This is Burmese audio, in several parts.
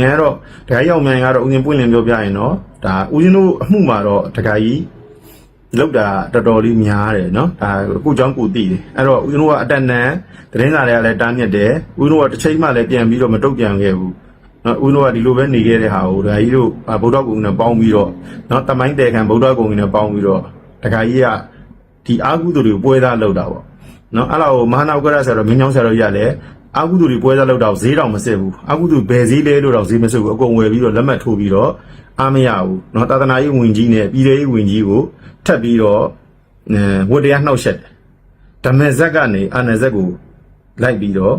ငါတော့တခါကြီးအောင်မြန်ကတော့ဦးစင်းပွင့်လင်းပြောပြရင်တော့ဒါဦးစင်းတို့အမှုမှာတော့တခါကြီးလောက်တာတော်တော်လေးများတယ်နော်ဒါကိုเจ้าကိုသိတယ်အဲ့တော့ဦးစင်းတို့ကအတက်နံသတင်းစာတွေကလည်းတားမြစ်တယ်ဦးစင်းတို့ကတစ်ချိန်မှလည်းပြန်ပြီးတော့မတုတ်ပြန်ခဲ့ဘူးနော်ဦးစင်းတို့ကဒီလိုပဲနေခဲ့တဲ့ဟာကိုတခါကြီးတို့ဗုဒ္ဓဂုံနဲ့ပေါင်းပြီးတော့နော်တမိုင်းတဲခံဗုဒ္ဓဂုံနဲ့ပေါင်းပြီးတော့တခါကြီးကဒီအာဟုသူတွေကိုပွဲသားလောက်တာပေါ့နော်အဲ့လောက်မဟာနာဥက္ကရဆိုတော့မင်းချောင်းဆရာတော်ရလဲအာကုသူတွေပွဲစားလောက်တော့ဈေးတောင်မစစ်ဘူးအာကုသူဘယ်ဈေးလဲလို့တော့ဈေးမစစ်ဘူးအကုန်ဝယ်ပြီးတော့လက်မှတ်ထိုးပြီးတော့အားမရဘူးเนาะသာသနာရေးဝင်ကြီးနဲ့ပြည်ထောင်ရေးဝင်ကြီးကိုထပ်ပြီးတော့ဝတ်တရားနှောက်ယှက်တယ်ဓမ္မဇက်ကနေအာနဇက်ကိုလိုက်ပြီးတော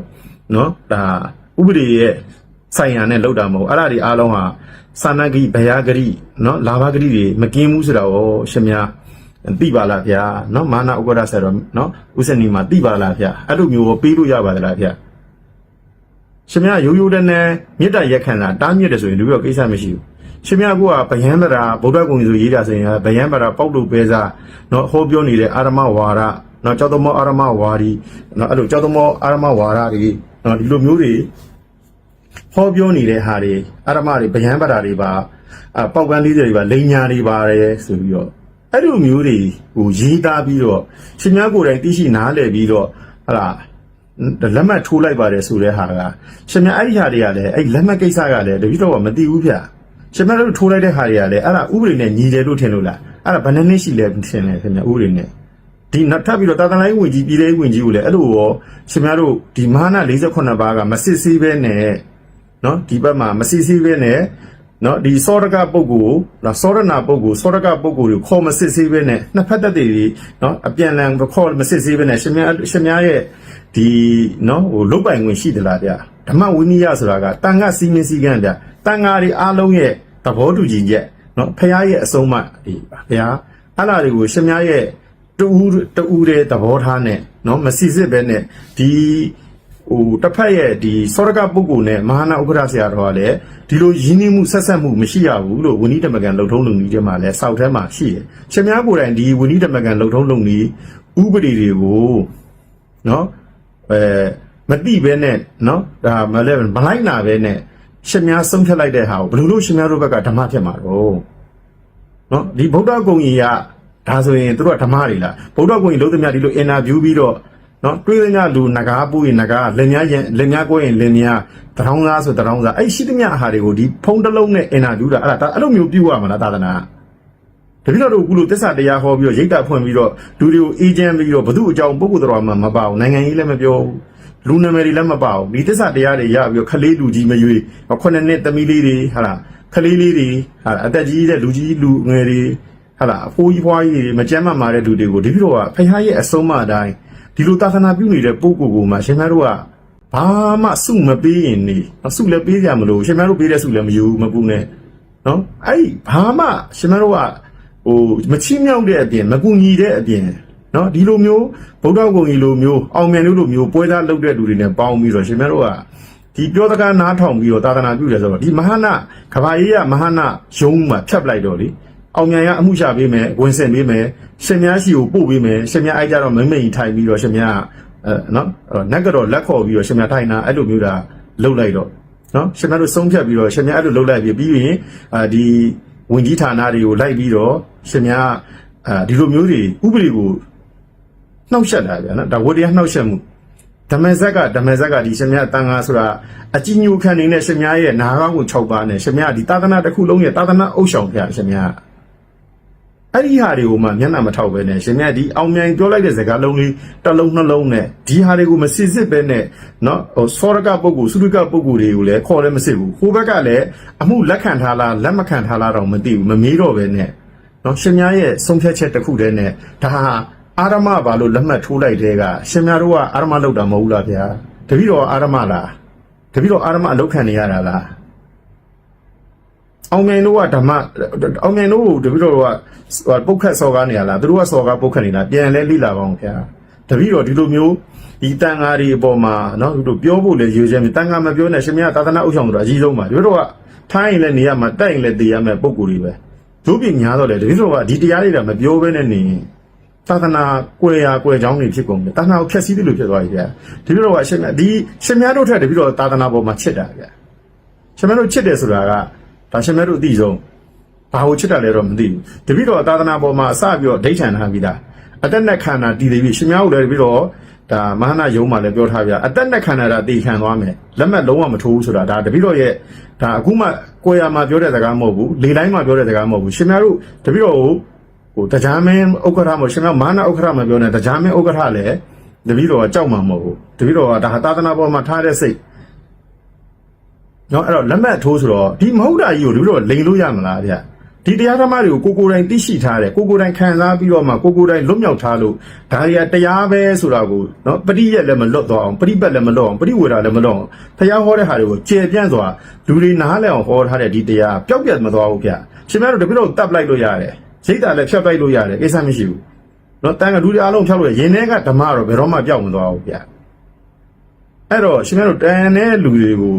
့เนาะဒါဥပဒေရဲ့ဆိုင်ရာနဲ့လောက်တာမဟုတ်အဲ့ဒါတွေအားလုံးဟာစာနဂိဘယာဂရိเนาะလာဘဂရိတွေမကင်းဘူးဆိုတာရောရှင်များသိပါလားဗျာเนาะမာနဥက္ကရဆရာတော်เนาะဥစ္စနီမှာသိပါလားဗျာအဲ့လိုမျိုးပေးလို့ရပါသလားဗျာရှင်များရိုးရိုးတည်းနဲ့မေတ္တာရက်ခံတာတားမြစ်တယ်ဆိုရင်လူပြောကိစ္စမရှိဘူးရှင်များကဗယံပရာဗုဒ္ဓဂုံဆိုရေးတာဆိုရင်ဗယံပရာပေါက်လို့ပဲစားเนาะဟောပြောနေတဲ့အာရမဝါဒเนาะကျောက်သမောအာရမဝါဒီเนาะအဲ့လိုကျောက်သမောအာရမဝါဒတွေเนาะဒီလိုမျိုးတွေဟောပြောနေတဲ့ဟာတွေအာရမတွေဗယံပရာတွေပါပေါက်ကန်းလေးတွေပါလိန်ညာတွေပါတယ်ဆိုပြီးတော့အဲ့လိုမျိုးတွေကိုရေးသားပြီးတော့ရှင်များကိုယ်တိုင်သိရှိနားလည်ပြီးတော့ဟာလက်မှတ်ထိုးလိုက်ပါတယ်ဆိုတဲ့ဟာကရှင်များအဲ့ဒီဟာတွေကလည်းအဲ့လက်မှတ်ကိစ္စကလည်းတပည့်တော်ကမသိဘူးဗျရှင်များတို့ထိုးလိုက်တဲ့ဟာတွေကလည်းအဲ့ဒါဥပဒေနဲ့ညီတယ်လို့ထင်လို့လားအဲ့ဒါဘယ်နှစ်နှစ်ရှိလဲထင်လဲခင်ဗျဥပဒေနဲ့ဒီနောက်ထပ်ပြီးတော့တာသနာရေးဝင်ကြီးပြည်ထောင်ရေးဝင်ကြီးကိုလည်းအဲ့လိုရောရှင်များတို့ဒီမဟာနာ48ပါးကမစစ်ဆေးပဲနဲ့နော်ဒီဘက်မှာမစစ်ဆေးပဲနဲ့နော်ဒီစောရကပုဂ္ဂိုလ်လားစောရနာပုဂ္ဂိုလ်စောရကပုဂ္ဂိုလ်ကိုခေါ်မစစ်ဆေးပဲနဲ့နှစ်ဖက်သက်တွေနော်အပြန်လန်ခေါ်မစစ်ဆေးပဲနဲ့ရှင်များရဲ့ဒီနော်ဟိုလုတ်ပိုင်ဝင်ရှိသလားဗျာဓမ္မဝိနည်းဆိုတာကတန်ခါစီမင်းစည်းကမ်းဗျာတန်ခါတွေအားလုံးရဲ့သဘောတူညီချက်နော်ဖရားရဲ့အဆုံးအမဒီပါဗျာအဲ့လာတွေကိုရှင်များရဲ့တူတဲ့သဘောထားနဲ့နော်မစီစစ်ပဲနဲ့ဒီဟိုတစ်ဖက်ရဲ့ဒီစောရကပုဂ္ဂိုလ်နဲ့မဟာနာဥက္ကရာဆရာတော်ကလည်းဒီလိုရင်းနှီးမှုဆက်ဆက်မှုမရှိရဘူးလို့ဝိနည်းဓမ္မကံလုံထုံးလုံနည်းတွေမှာလည်းစောက်ထဲမှာရှိတယ်ရှင်များကိုယ်တိုင်ဒီဝိနည်းဓမ္မကံလုံထုံးလုံနည်းဥပဒေတွေကိုနော်မတိပဲနဲ့နော်ဒါမလိုက်နာပဲနဲ့ရှင်များဆုံးဖြတ်လိုက်တဲ့ဟာကိုဘယ်လိုလို့ရှင်များတို့ဘက်ကဓမ္မဖြစ်မှာတော့နော်ဒီဗုဒ္ဓဂုံကြီးကဒါဆိုရင်တို့ကဓမ္မတွေလားဗုဒ္ဓဂုံကြီးလုံးသမျှဒီလိုအင်တာဗျူးပြီးတော့နော်တွေးသမျှလူနဂါပူရင်နဂါလက်များကိုရင်လက်များတထောင်းသားဆိုတထောင်းသားအဲ့ရှိသမျှအဟာတွေကိုဒီဖုံးတစ်လုံးနဲ့အင်တာဗျူးတာအဲ့လိုမျိုးပြုတ်ရမှာလားသာသနာတပည့်တော်တို့အခုလိုသစ္စာတရားဟောပြီးတော့ရိတ်တာဖွင့်ပြီးတော့လူတွေကိုအေဂျင့်ပြီးတော့ဘု து အကြောင်းပုဂ္ဂိုလ်တော်မှမပါဘူးနိုင်ငံကြီးလည်းမပြောဘူးလူနာမည်တွေလည်းမပါဘူးဒီသစ္စာတရားတွေရပြီးတော့ခလေးလူကြီးမရွေး9နှစ်သမီးလေးတွေဟာလားခလေးလေးတွေဟာအသက်ကြီးတဲ့လူကြီးလူငယ်တွေဟာလားအဖိုးကြီးဖွားကြီးတွေမကြမ်းမာတဲ့လူတွေကိုတပည့်တော်ကဖခင်ရဲ့အဆုံးအမအတိုင်းဒီလိုသာသနာပြုနေတဲ့ပုဂ္ဂိုလ်ကိုမှရှင်များတို့ကဘာမှစုမပေးရင်နေစုလည်းပေးကြမလို့ရှင်များတို့ပေးတဲ့စုလည်းမယူမကူနဲ့နော်အဲ့ဘာမှရှင်များတို့ကဟိုမချိမြောက်တဲ့အပြင်မကူညီတဲ့အပြင်နော်ဒီလိုမျိုးဗုဒ္ဓဂုံကြီးလိုမျိုးအောင်မြင်လို့လိုမျိုးပွဲသားလုပ်တဲ့လူတွေနဲ့ပေါင်းပြီးတော့ရှင်များတို့ကဒီပြောစကားနားထောင်ပြီးတော့သာသနာပြုတယ်ဆိုတော့ဒီမဟာနာကဘာကြီးကမဟာနာယုံမှာဖြတ်ပလိုက်တော့လေအောင်မြင်ရအမှုရှာပေးမယ်ဝင်စင်ပေးမယ်ရှင်များရှိကိုပို့ပေးမယ်ရှင်များအိုက်ကြတော့မိမ့်မိန်ထိုင်ပြီးတော့ရှင်များနော်နက်ကတော့လက်ခေါ်ပြီးတော့ရှင်များထိုင်တာအဲ့လိုမျိုးတာလှုပ်လိုက်တော့နော်ရှင်များတို့ဆုံးဖြတ်ပြီးတော့ရှင်များအဲ့လိုလှုပ်လိုက်ပြီးရင်ဒီဝင်ကြီးဌာနတွေကိုလိုက်ပြီးတော့ရှင်များဒီလိုမျိုးတွေဥပဒေကိုနှောက်ယှက်တာဗျာနော်ဒါဝတရားနှောက်ယှက်မှုဓမ္မဇက်ကဒီရှင်များတန်ခါဆိုတာအကြီးညိုခံနေတဲ့ရှင်များရဲ့နာဂောင်းကို6ပါးနဲ့ရှင်များဒီသာသနာတစ်ခုလုံးရဲ့သာသနာအုပ်ဆောင်ဖျားရှင်များအဲ့ဒီဟာတွေကိုမှမျက်နှာမထောက်ပဲနဲ့ရှင်မြတ်ဒီအောင်မြိုင်ပြောလိုက်တဲ့စကားလုံးလေးတစ်လုံးနှလုံးနဲ့ဒီဟာတွေကိုမစစ်စစ်ပဲနဲ့နော်ဟိုစောရကပုဂ္ဂိုလ်သုရိကပုဂ္ဂိုလ်တွေကိုလည်းခေါ်လည်းမစစ်ဘူးဟိုဘက်ကလည်းအမှုလက်ခံထားလားလက်မခံထားလားတော့မသိဘူးမမေးတော့ပဲနဲ့နော်ရှင်မြတ်ရဲ့ဆုံးဖြတ်ချက်တစ်ခုတည်းနဲ့ဒါဟာအာရမဘာလို့လက်မှတ်ထိုးလိုက်တဲ့ကရှင်မြတ်တို့ကအာရမလောက်တာမဟုတ်လားဗျာတပည့်တော်အာရမလားတပည့်တော်အာရမအလောက်ခံနေရတာလားအောင်မြိုင်တို့ကဓမ္မအောင်မြိုင်တို့တပည့်တော်ကပုတ်ခတ်စော်ကားနေရလားသူတို့ကစော်ကားပုတ်ခတ်နေတာပြန်လဲလိလာပါအောင်ခင်ဗျာတပည့်တော်ဒီလိုမျိုးဒီတန်ဃာတွေအပေါ်မှာနော်သူတို့ပြောဖို့လေရွေးချယ်တန်ဃာမပြောနဲ့ရှင်မရသာသနာဥဆောင်တို့အကြီးဆုံးပါတပည့်တော်ကထိုင်းရင်လည်းနေရမှာတိုက်ရင်လည်းတည်ရမယ်ပုံကိုယ်တွေပဲတို့ပြင်ညာတော့လေတပည့်တော်ကဒီတရားတွေကမပြောဘဲနဲ့နေသာသနာကွယ်ရာကွယ်ချောင်းတွေဖြစ်ကုန်တယ်သာသနာကိုဖျက်ဆီးတယ်လို့ဖြစ်သွားပြီဗျာတပည့်တော်ကရှင်မဒီရှင်များတို့ထက်တပည့်တော်သာသနာပေါ်မှာချစ်တာဗျာ ရှင်မဲတို့ချစ်တယ်ဆိုတာကဒါရှင်မဲတို့အသိဆုံးဘာကိုချစ်တယ်လဲတော့မသိဘူးတပည့်တော်သာသနာပေါ်မှာအစပြီးတော့ဒိဋ္ဌံထားပြီးသားအသက်နဲ့ခန္ဓာတည်တည်ပြီးရှင်များတို့လည်းတပည့်တော်ဒါမဟာနာယုံမှာလည်းပြောထားပြအသက်နဲ့ခန္ဓာဒါတည်ခံသွားမယ်လက်မှတ်လုံးဝမထိုးဘူးဆိုတာဒါတပည့်တော်ရဲ့ဒါအခုမှကိုယ်ရမှာပြောတဲ့စကားမဟုတ်ဘူးလေတိုင်းမှာပြောတဲ့စကားမဟုတ်ဘူးရှင်များတို့တပည့်တော်ဟိုတရားမင်းဥက္ကဋ္ဌမို့ရှင်များမဟာနာဥက္ကဋ္ဌမှာပြောနေတရားမင်းဥက္ကဋ္ဌလည်းတပည့်တော်ကကြောက်မှာမဟုတ်ဘူးတပည့်တော်ကဒါသာသနာပေါ်မှာထားတဲ့စိတ်နော်အဲ့တော့လက်မှတ်ထိုးဆိုတော့ဒီမဟုတ်တာကြီးကိုတပည့်တော်လိန်လို့ရမလားဗျဒီတရားဓမ္မတွေကိုကိုယ်တိုင်သိရှိထားတယ်ကိုယ်တိုင်ခံစားပြီးတော့မှကိုယ်တိုင်လွတ်မြောက်ထားလို့ဒါတွေကတရားပဲဆိုတာကိုနော်ပရိရက်လည်းမလွတ်တော့အောင်ပရိပတ်လည်းမလွတ်အောင်ပရိဝေဒလည်းမလွတ်အောင်ဖျားဟောတဲ့ဟာတွေကိုကျေပြန့်စွာလူတွေနားလည်အောင်ဟောထားတဲ့ဒီတရားပျောက်ပြတ်မသွားဘူးဗျရှင်မတို့တပည့်တော်တပ်လိုက်လို့ရတယ်စိတ်ဓာတ်လည်းဖြတ်လိုက်လို့ရတယ်ကိစ္စမရှိဘူးနော်တန်ကလူတွေအားလုံးဖြောက်လို့ရင်ထဲကဓမ္မတော့ဘယ်တော့မှပျောက်မသွားဘူးဗျအဲ့တော့ရှင်မတို့တန်တဲ့လူတွေကို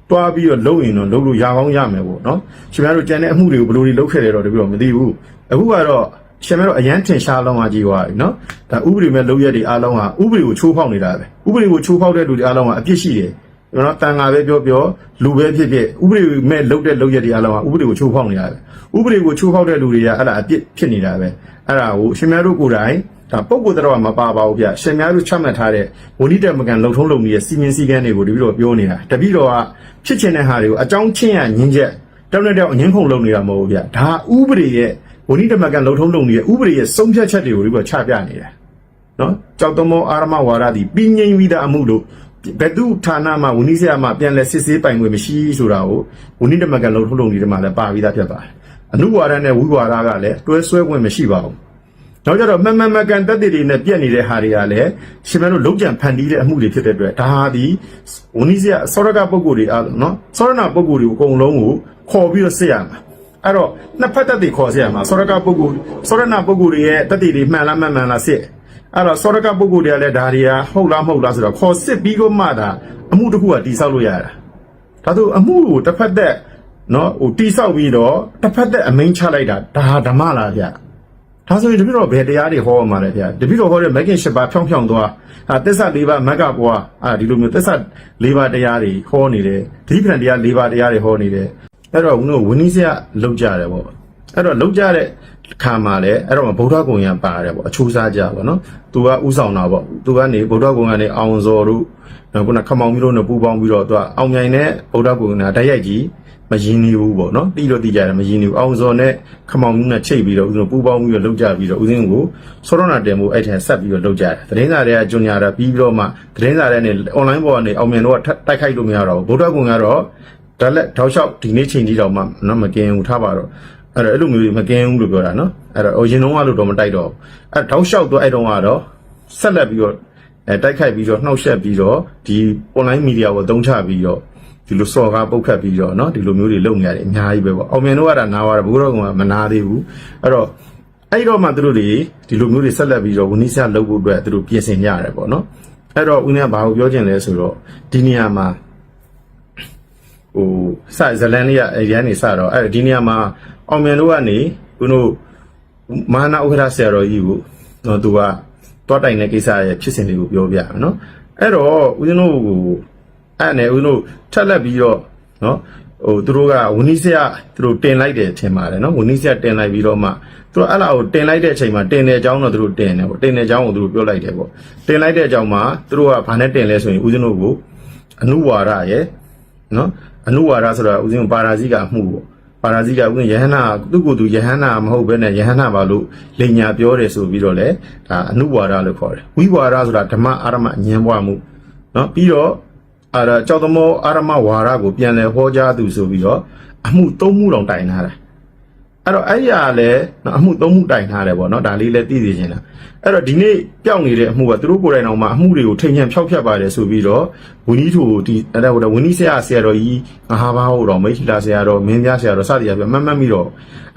တွားပြီးတော့လုံရင်တော့လုံလို့ရကောင်းရမယ်ပေါ့နော်ရှင်မတို့ကြံတဲ့အမှုတွေကိုဘယ်လိုတွေလုပ်ခဲ့တယ်တော့တပည့်တော်မသိဘူးအခုကတော့ရှင်မတို့အရန်ထင်ရှားလောင်းအားကြီးသွားပြီနော်ဒါဥပဒေမဲ့လုပ်ရက်တွေအားလုံးဟာဥပဒေကိုချိုးဖောက်နေတာပဲဥပဒေကိုချိုးဖောက်တဲ့လူတွေအားလုံးဟာအပြစ်ရှိတယ်နော်တန်ဃာပဲပြောလူပဲဖြစ်ဥပဒေမဲ့လုပ်တဲ့လုပ်ရက်တွေအားလုံးဟာဥပဒေကိုချိုးဖောက်နေတာပဲဥပဒေကိုချိုးဖောက်တဲ့လူတွေကအဲ့ဒါအပြစ်ဖြစ်နေတာပဲအဲ့ဒါကိုရှင်မတို့ကိုယ်တိုင်ဒါပုဂ္ဂိုလ်တော်မပါပါဘူးဗျရှင်များတို့ချမှတ်ထားတဲ့ဝိနည်းတမကန်လုံထုံးလုံနည်းရဲ့စီမင်းစည်းကမ်းတွေကိုတပည့်တော်ပြောနေတာတပည့်တော်ကဖြစ်ချင်တဲ့ဟာတွေကိုအကြောင်းချင်းရညင်းချက်တောင်းတဲ့အောင်ညင်းခုန်လုံနေတာမဟုတ်ဘူးဗျဒါဥပဒေရဲ့ဝိနည်းတမကန်လုံထုံးလုံနည်းရဲ့ဥပဒေရဲ့ဆုံးဖြတ်ချက်တွေကိုတပည့်တော်ချပြနေတယ်နော်ကြောက်တမောအာရမဝါဒသည်ပြီးငိမ့်ပြီးသားအမှုလို့ဘယ်သူဌာနမှာဝိနည်းဆရာမှာပြန်လဲစစ်ဆေးပိုင်ခွင့်မရှိဆိုတာကိုဝိနည်းတမကန်လုံထုံးလုံနည်းတွေမှာလည်းပါပြီးသားဖြစ်ပါတယ်အနုဝါဒနဲ့ဝိဝါဒကလည်းတွဲဆွဲခွင့်မရှိပါဘူးနောက်ကြတော့မကန်တက်တွေနဲ့ပြက်နေတဲ့ဟာတွေကလည်းရှင်မတို့လုံးကြံဖန်တီးတဲ့အမှုတွေဖြစ်တဲ့အတွက်ဒါဟာဒီဝဏိစရစောရကပုဂ္ဂိုလ်တွေအားလုံးနော်စောရဏပုဂ္ဂိုလ်တွေအကုန်လုံးကိုခေါ်ပြီးတော့စစ်ရမှာအဲ့တော့နှစ်ဖက်တက်တွေခေါ်စစ်ရမှာစောရကပုဂ္ဂိုလ်စောရဏပုဂ္ဂိုလ်တွေရဲ့တက်တွေမှန်လားမမှန်လားစစ်အဲ့တော့စောရကပုဂ္ဂိုလ်တွေကလည်းဒါတွေကဟုတ်လားမဟုတ်လားဆိုတော့ခေါ်စစ်ပြီးတော့မှဒါအမှုတစ်ခုကတိဆောက်လို့ရတာဒါဆိုအမှုကိုတစ်ဖက်တက်နော်ဟိုတိဆောက်ပြီးတော့တစ်ဖက်တက်အမိန်ချလိုက်တာဒါဟာဓမ္မလားဗျဒါဆိုရင်တပည့်တော်ဘယ်တရားတွေဟောမှာလဲဗျာတပည့်တော်ဟောတဲ့မဂ်ကင်၈ပါးဖြောင်းသွားသစ္စာ၄ပါးမဂ္ဂပွားဒီလိုမျိုးသစ္စာ၄ပါးတရားတွေဟောနေတယ်ဓိပ္ပံတရား၄ပါးတရားတွေဟောနေတယ်အဲ့တော့ဦးတို့ဝိနည်းစရလောက်ကြတယ်ပေါ့အဲ့တော့လောက်ကြတဲ့ခါမှာလည်းအဲ့တော့ဗုဒ္ဓဂုံရပါတယ်ပေါ့အချိုးစားကြပေါ့နော်သူကဥဆောင်တာပေါ့သူကနေဗုဒ္ဓဂုံကနေအောင်စော်တို့ခုနခမောင်မျိုးတို့နဲ့ပူပေါင်းပြီးတော့သူကအောင်မြိုင်နဲ့ဗုဒ္ဓဂုံကတိုက်ရိုက်ကြီးမရင်းနေဘူးပေါ့နော်တီးတော့တီးကြတယ်မရင်းနေဘူးအောင်စော်နဲ့ခမောင်မျိုးနဲ့ချိတ်ပြီးတော့ဦးဇင်းပူပေါင်းပြီးတော့လောက်ကြပြီးတော့ဦးဇင်းကိုစောရဏတင်မှုအဲ့ထက်ဆက်ပြီးတော့လောက်ကြတယ်သတင်းစာတွေကကျွညာတာပြီးပြီးတော့မှသတင်းစာတွေနဲ့ online ပေါ်ကနေအောင်မြင်တော့တိုက်ခိုက်လို့မရတော့ဘူးဗုဒ္ဓဂုံကတော့ဒါလက်ထောက်လျှောက်ဒီနေ့ချိန်ကြီးတော့မှနော်မကင်ဘူးထားပါတော့အဲ့လိုမျိုးမကင်းဘူးလို့ပြောတာနော်အဲ့တော့ရင်တုံးကလို့တော့မတိုက်တော့အဲ့တောက်လျှောက်တော့အဲ့တုံးကတော့ဆက်လက်ပြီးတော့တိုက်ခိုက်ပြီးတော့နှောက်ယှက်ပြီးတော့ဒီ online media ကိုသုံးချပြီးတော့ဒီလိုစော်ကားပုတ်ခတ်ပြီးတော့နော်ဒီလိုမျိုးတွေလုပ်နေရတယ်အများကြီးပဲပေါ့အောင်မြင်တော့ကနားသွားတယ်ဘုရားကောင်ကမနာသေးဘူးအဲ့တော့မှသူတို့တွေဒီလိုမျိုးတွေဆက်လက်ပြီးတော့ဝနိစလုပ်ဖို့အတွက်သူတို့ပြင်ဆင်ကြရတယ်ပေါ့နော်အဲ့တော့ဦးနေကဘာကိုပြောချင်လဲဆိုတော့ဒီနေရာမှာဟိုစဇလန်လေးကအရန်နေစတော့အဲ့ဒီနေရာမှာအောင်မြင်တို့ကနေဦးတို့မဟာနာဥက္ကဋ္ဌဆရာတော်ကြီးကိုနော်သူကတွားတိုင်တဲ့ကိစ္စရဲ့ဖြစ်စဉ်လေးကိုပြောပြမယ်နော်အဲ့တော့ဦးဇင်းတို့ကိုအဲ့နဲ့ဦးဇင်းတို့ထက်လက်ပြီးတော့နော်ဟိုသူတို့ကဝဏိစရသူတို့တင်လိုက်တယ်ထင်ပါတယ်နော်ဝဏိစရတင်လိုက်ပြီးတော့မှသူတို့အဲ့လာကိုတင်လိုက်တဲ့အချိန်မှာတင်တဲ့အကြောင်းတော့သူတို့တင်တယ်ပေါ့တင်တဲ့အကြောင်းကိုသူတို့ပြောလိုက်တယ်ပေါ့တင်လိုက်တဲ့အကြောင်းမှာသူတို့ကဘာနဲ့တင်လဲဆိုရင်ဦးဇင်းတို့ကိုအနုဝါဒရဲ့နော်အနုဝါဒဆိုတာဦးဇင်းပါရာဇိကအမှုပေါ့ပါရာဇိကဦးဇင်းယဟန္တာသူ့ကိုယ်သူယဟန္တာမဟုတ်ဘဲနဲ့ယဟန္တာပါလို့လိညာပြောတယ်ဆိုပြီးတော့လေဒါအနုဝါဒလို့ခေါ်တယ်ဝိဝါဒဆိုတာဓမ္မအာရမအငြင်းပွားမှုနော်ပြီးတော့ကြောက်သမောအာရမဝါဒကိုပြန်လဲဟောကြားသူဆိုပြီးတော့အမှု၃မှုတောင်တိုင်ထားတာအဲ့တော့အဲ့ရလည်းအမှု၃မှုတိုင်ထားတယ်ပေါ့နော်ဒါလေးလည်းသိသိချင်းတာအဲ့တော့ဒီနေ့ပျောက်နေတဲ့အမှုကသူတို့ကိုယ်တိုင်တော့မှအမှုတွေကိုထိန်ချန်ဖျောက်ဖျက်ပါတယ်ဆိုပြီးတော့ဝင်းကြီးတို့ဒီအဲ့ဒါဝင်းကြီးဆရာတော်ကြီးမဟာဘာဟုတ်တော်မိတ်လာဆရာတော်မင်းများဆရာတော်စသည်အပြမတ်ပြီးတော့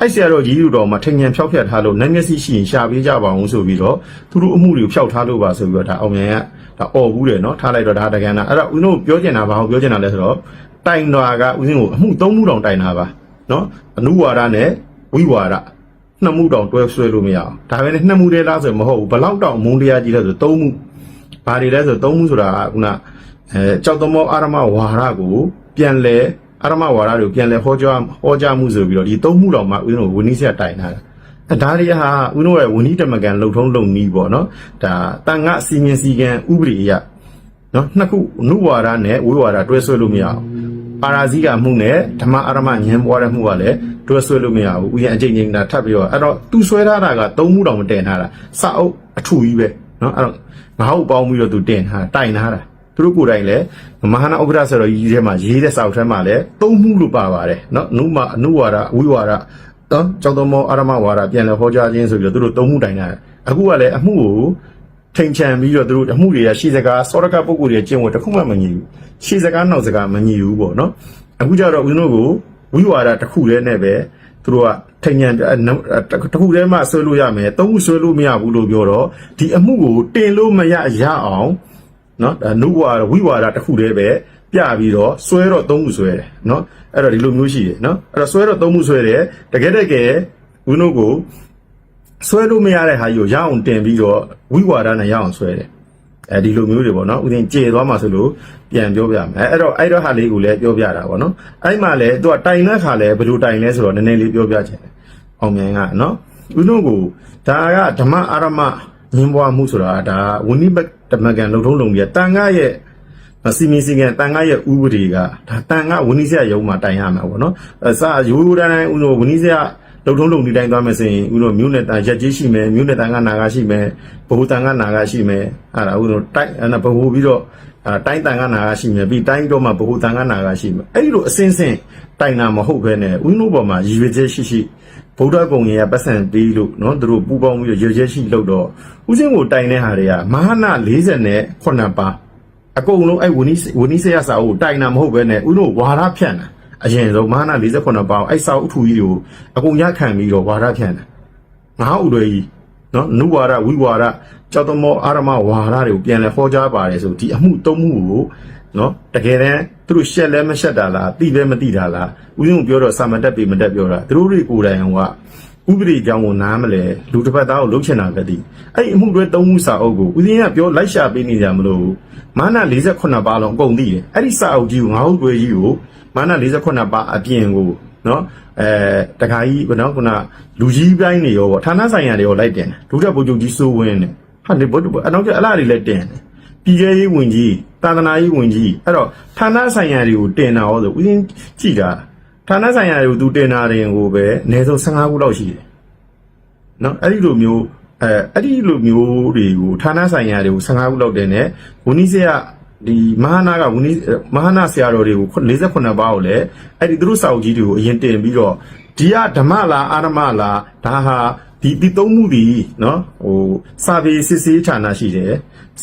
အဲ့ဆရာတော်ကြီးတို့တော့မှထိန်ချန်ဖျောက်ဖျက်ထားလို့နတ်မျက်စိရှိရင်ရှာပေးကြပါအောင်ဆိုပြီးတော့သူတို့အမှုတွေကိုဖျောက်ထားလို့ပါဆိုပြီးတော့ဒါအောင်မြင်ကဒါអော်ဘူးတယ်နော်ထားလိုက်တော့ဒါတကန်တာအဲ့တော့ဦးတို့ပြောချင်တာဘာကိုပြောချင်တာလဲဆိုတော့တိုင်တော်ကဦးစင်းကိုအမှု၃မှုတောင်တိုင်တာပါနော်အနုဝါဒနဲ့ဝိဝါဒနှစ်မှုတောင်တွဲဆွဲလို့မရအောင်ဒါပဲနဲ့နှစ်မှုတည်းလားဆိုမဟုတ်ဘူးဘလောက်တောင်အမုန်းတရားကြီးလဲဆို၃မှုဘာတွေလဲဆို၃မှုဆိုတာကခုနကြောက်သမောအာရမဝါဒကိုပြန်လဲ အာရမဝါဒတွေကိုပြန်လဲဟောကြားမှုဆိုပြီးတော့ဒီသုံးမှုတော်မှာဦးဇင်းတို့ဝင်းနီးဆက်တိုင်လာတာဒါတွေဟာဦးဇင်းတို့ရဲ့ဝင်းနီးတမကန်လှုပ်ထုံးလုံနီးပေါ့နော်ဒါတန်ခါစီမင်းစီကံဥပဒေအရနော်နှစ်ခုနုဝါဒနဲ့ဝိဝါဒတွဲဆွဲလို့မရအောင်ပါရာဇိကမှုနဲ့ဓမ္မအာရမဉာဏ်ပွားတဲ့မှုကလည်းတွဲဆွဲလို့မရဘူးဦးရင်အကျဉ်းချင်းတာထပ်ပြီးတော့အဲ့တော့သူဆွဲထားတာကသုံးမှုတောင်မတင်ထားတာစာအုပ်အထူကြီးပဲနော်အဲ့တော့ငါ့ကိုပေါင်းပြီးတော့သူတင်ထားတိုင်ထားတာသူတို့ကိုယ်တိုင်လည်းမဟာနာဥက္ကဋ္ဌဆိုတော့ကြီးထဲမှာရေးတဲ့စာအုပ်ထဲမှာလည်းသုံးမှုလို့ပါပါတယ်နော်အနုဝါဒဝိဝါဒနော်ကျောင်းတော်မောအာရမဝါဒပြန်လဲဟောကြားခြင်းဆိုပြီးတော့သူတို့သုံးမှုတိုင်ထားတယ်အခုကလည်းအမှုကိုထိန်ချန်ပြီးတော့သူတို့အမှုတွေကရှေ့စကားစောရကပုဂ္ဂိုလ်တွေကျင့်ဝတ်တစ်ခုမှမညီဘူးရှေ့စကားနောက်စကားမညီဘူးပေါ့နော်အခုကျတော့ဦးဇင်းတို့ကိုဝိဝါဒတစ်ခုတည်းနဲ့ပဲသူတို့ကထိန်ချန်တစ်ခုတည်းမှဆွဲလို့ရမယ်သုံးခုဆွဲလို့မရဘူးလို့ပြောတော့ဒီအမှုကိုတင်လို့မရအောင်နော်နုဝါဒဝိဝါဒတစ်ခုတည်းပဲပြပြီးတော့ဆွဲတော့သုံးခုဆွဲတယ်နော်အဲ့တော့ဒီလိုမျိုးရှိတယ်နော်အဲ့တော့ဆွဲတော့သုံးခုဆွဲတယ်တကယ်ဦးဇင်းတို့ကိုဆွဲလို့မရတဲ့ဟာကြီးကိုရအောင်တင်ပြီးတော့ဝိဝါဒနဲ့ရအောင်ဆွဲတယ်အဲဒီလိုမျိုးတွေပေါ့နော်ဥစဉ်ကျေသွားမှာဆိုလို့ပြန်ပြောပြမယ်အဲ့တော့ဟာလေးကိုလည်းပြောပြတာပေါ့နော်အဲ့မှာလည်းသူကတိုင်တဲ့ခါလည်းဘယ်လိုတိုင်လဲဆိုတော့နည်းနည်းလေးပြောပြချင်တယ်အောင်မြင်ကနော်ဦးတို့ကိုဒါကဓမ္မအာရမညင်ပွားမှုဆိုတာဒါဝဏိဘဓမ္မကံလုံထုံးလုံကြီးတန်ခါရဲ့စီမင်းစီကံတန်ခါရဲ့ဥပဒေကဒါတန်ခါဝဏိစရရုံမှာတိုင်ရမှာပေါ့နော်စာရိုးတိုင်းဦးတို့ဝဏိစရလုံထုံးလုံဒီတိုင်းသွားမယ်ဆိုရင်ဦးတို့မြို့နယ်တန်ရက်ကြီးရှိမယ်မြို့နယ်တန်ကနာကရှိမယ်ဘဟုတန်ကနာကရှိမယ်အဲ့ဒါဦးတို့တိုင်းဘဟုပြီးတော့တိုင်းတန်ကနာကရှိမယ်ပြီးတိုင်းတော့မှဘဟုတန်ကနာကရှိမယ်အဲ့ဒီလိုအစင်းစင်းတိုင်တာမဟုတ်ဘဲနဲ့ဦးတို့ပေါ်မှာရည်ရွယ်ချက်ရှိဗုဒ္ဓဂုံရဲ့ပတ်စံပြီးလို့နော်သူတို့ပူပေါင်းပြီးတော့ရည်ရွယ်ချက်ရှိလို့တော့ဦးစင်းကိုတိုင်တဲ့ဟာတွေကမဟာနာ48ပါအကုန်လုံးအဲ့ဝနီးစရစာကိုတိုင်တာမဟုတ်ဘဲနဲ့ဦးတို့ဝါရဖြန့်တာအရင်ဆုံးမဟာနာ48ပေါင်းအဲ့စာအုပ်ထူကြီးတွေကိုအကုန်ရခံပြီးတော့ဝါဒဖြန့်တယ်ငါးဥတွေကြီးနော်နုဝါဒဝိဝါဒကျောက်တော်မောအာရမဝါဒတွေကိုပြန်လဲဟောကြားပါတယ်ဆိုဒီအမှုသုံးမှုကိုနော်တကယ်တမ်းသူတို့ရှက်လဲမရှက်တာလားသိလဲမသိတာလားဦးဇင်းပြောတော့စာမတက်ပြီမတက်ပြောတာသူတို့တွေကိုယ်တိုင်ကဥပဒေကြောင့်ကိုနားမလဲလူတစ်ဖက်သားကိုလှုပ်ချင်တာကတည်းအဲ့အမှုတွေသုံးမှုစာအုပ်ကိုဦးဇင်းကပြောလိုက်ရှာပေးနေကြမလို့မဟာနာ48ပါလုံးအကုန်သိတယ်အဲ့ဒီစာအုပ်ကြီးကိုငါးဥတွေကြီးကိုမဟာနာ48ပါအပြင်ကိုနော်တခါကြီးဘယ်တော့ခုနလူကြီးပိုင်းနေရောပေါ့ဌာနဆိုင်ရာတွေရောလိုက်တင်တယ်ဒုတိယဗိုလ်ချုပ်ကြီးစိုးဝင်းနဲ့ဟာဒီဘုတ်အနောက်ကျအလားတွေလည်းတင်တယ်ပြည်ကျရေးဝင်ကြီးသာသနာရေးဝင်ကြီးအဲ့တော့ဌာနဆိုင်ရာတွေကိုတင်တာရောဆိုဦးင်းကြည့်တာဌာနဆိုင်ရာတွေကိုသူတင်တာတင်ကိုပဲအနည်းဆုံး15ခုလောက်ရှိတယ်နော်အဲ့ဒီလိုမျိုးတွေကိုဌာနဆိုင်ရာတွေကို15ခုလောက်တင်တယ်ဝဏိစရဒီမဟာနာဆရာတော်တွေကို48ပါးကိုလည်းအဲ့ဒီသူတို့စာအုပ်ကြီးတွေကိုအရင်တင်ပြီးတော့ဒီကဓမ္မလားအာရမလားဒါဟာဒီသုံးမှုဒီနော်စာပေစစ်ဆေးဌာနရှိတယ်